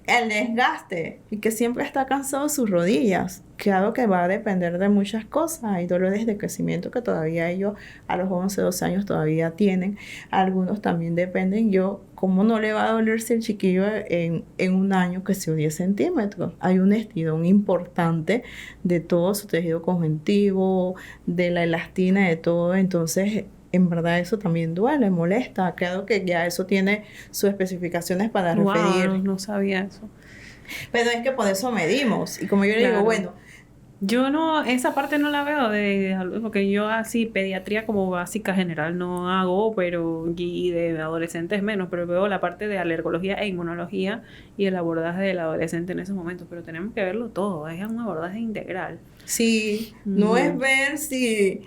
B: el desgaste y que siempre está cansado de sus rodillas. Claro que va a depender de muchas cosas. Hay dolores de crecimiento que todavía ellos a los 11, 12 años todavía tienen. Algunos también dependen. ¿Cómo no le va a doler si el chiquillo en un año creció 10 centímetros? Hay un estirón importante de todo su tejido conjuntivo, de la elastina, de todo. Entonces, en verdad eso también duele, molesta. Claro que ya eso tiene sus especificaciones para referir.
A: No sabía eso.
B: Pero es que por eso medimos. Y como yo le
A: Claro.
B: digo, bueno,
A: yo no, esa parte no la veo porque yo así pediatría como básica general no hago, pero y de adolescentes menos, pero veo la parte de alergología e inmunología y el abordaje del adolescente en esos momentos, pero tenemos que verlo todo, es un abordaje integral.
B: sí, no es ver si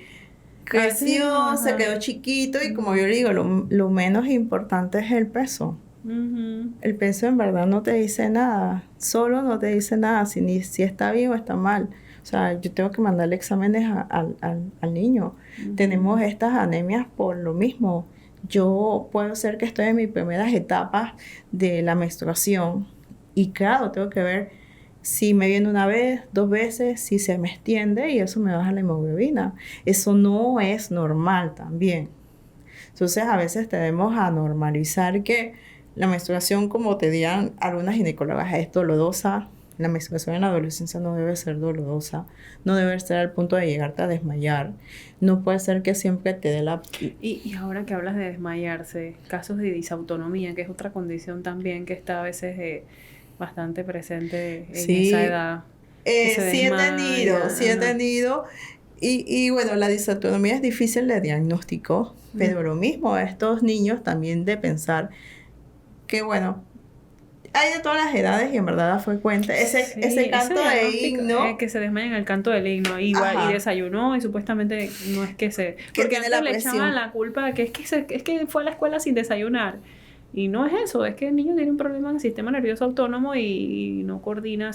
B: creció, se quedó chiquito y como yo le digo, lo menos importante es el peso. El peso en verdad no te dice nada, solo no te dice nada si está bien o está mal. O sea, yo tengo que mandarle exámenes al niño. Tenemos estas anemias por lo mismo. Yo puedo ser que estoy en mis primeras etapas de la menstruación y claro, tengo que ver si me viene una vez, 2 veces, si se me extiende y eso me baja la hemoglobina. Eso no es normal también. Entonces a veces tenemos a normalizar que la menstruación, como te digan algunas ginecólogas, es dolorosa. La menstruación en la adolescencia no debe ser dolorosa, no debe ser al punto de llegarte a desmayar. No puede ser que siempre te dé la...
A: Y ahora que hablas de desmayarse, casos de disautonomía, que es otra condición también que está a veces bastante presente en esa edad.
B: Sí he tenido. Y bueno, la disautonomía es difícil de diagnóstico, pero lo mismo, estos niños también de pensar que bueno, hay de todas las edades y en verdad da frecuente. Ese canto de himno.
A: Que se desmayan el canto del himno. Igual, y desayunó y supuestamente no es que se... Porque antes le echaban la culpa de que es que fue a la escuela sin desayunar. Y no es eso, es que el niño tiene un problema en el sistema nervioso autónomo y no coordina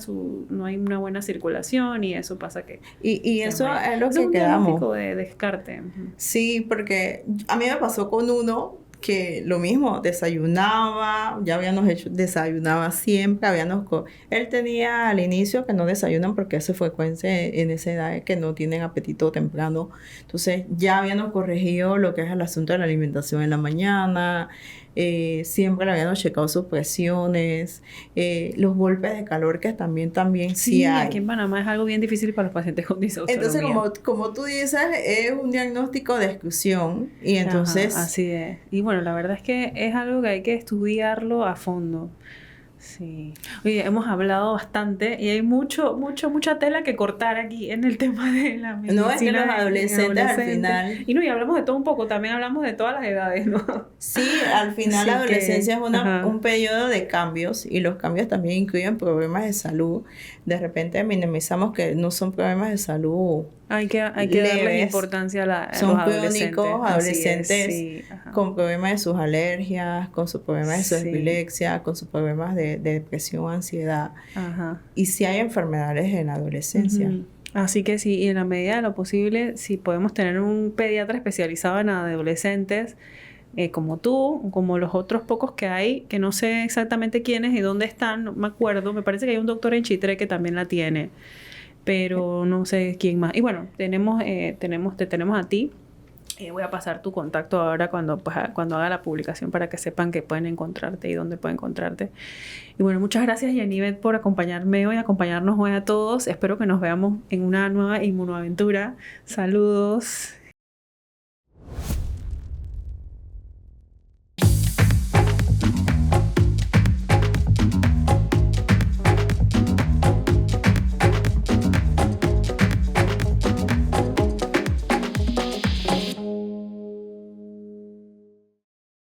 A: no hay una buena circulación y eso pasa que...
B: Y eso es lo que quedamos.
A: Es un diagnóstico de descarte.
B: Sí, porque a mí me pasó con uno que lo mismo, desayunaba, desayunaba siempre, él tenía al inicio que no desayunan porque eso fue en esa edad que no tienen apetito temprano, entonces ya habíamos corregido lo que es el asunto de la alimentación en la mañana, siempre le habíamos checado sus presiones, los golpes de calor que también sí hay.
A: Aquí en Panamá es algo bien difícil para los pacientes con disautonomía.
B: Entonces, como tú dices, es un diagnóstico de exclusión y entonces...
A: Ajá, así es. Y bueno, la verdad es que es algo que hay que estudiarlo a fondo. Sí. Oye, hemos hablado bastante y hay mucha tela que cortar aquí en el tema de la medicina.
B: No, es que los adolescentes al final...
A: Y hablamos de todo un poco, también hablamos de todas las edades, ¿no?
B: Sí, al final la adolescencia es un periodo de cambios y los cambios también incluyen problemas de salud. De repente minimizamos que no son problemas de salud.
A: Hay que darle importancia a
B: son
A: los adolescentes.
B: Son adolescentes con problemas de sus alergias, con sus problemas de su epilepsia, con sus problemas de depresión, ansiedad.
A: Ajá.
B: Y sí hay enfermedades en la adolescencia.
A: Así que sí, y en la medida de lo posible, si podemos tener un pediatra especializado en adolescentes, como tú, como los otros pocos que hay, que no sé exactamente quiénes y dónde están, no me acuerdo, me parece que hay un doctor en Chitré que también la tiene, pero no sé quién más. Y bueno, te tenemos a ti. Voy a pasar tu contacto ahora cuando haga la publicación para que sepan que pueden encontrarte y dónde pueden encontrarte. Y bueno, muchas gracias, Yanivet, por acompañarnos hoy a todos. Espero que nos veamos en una nueva inmunoaventura. Saludos.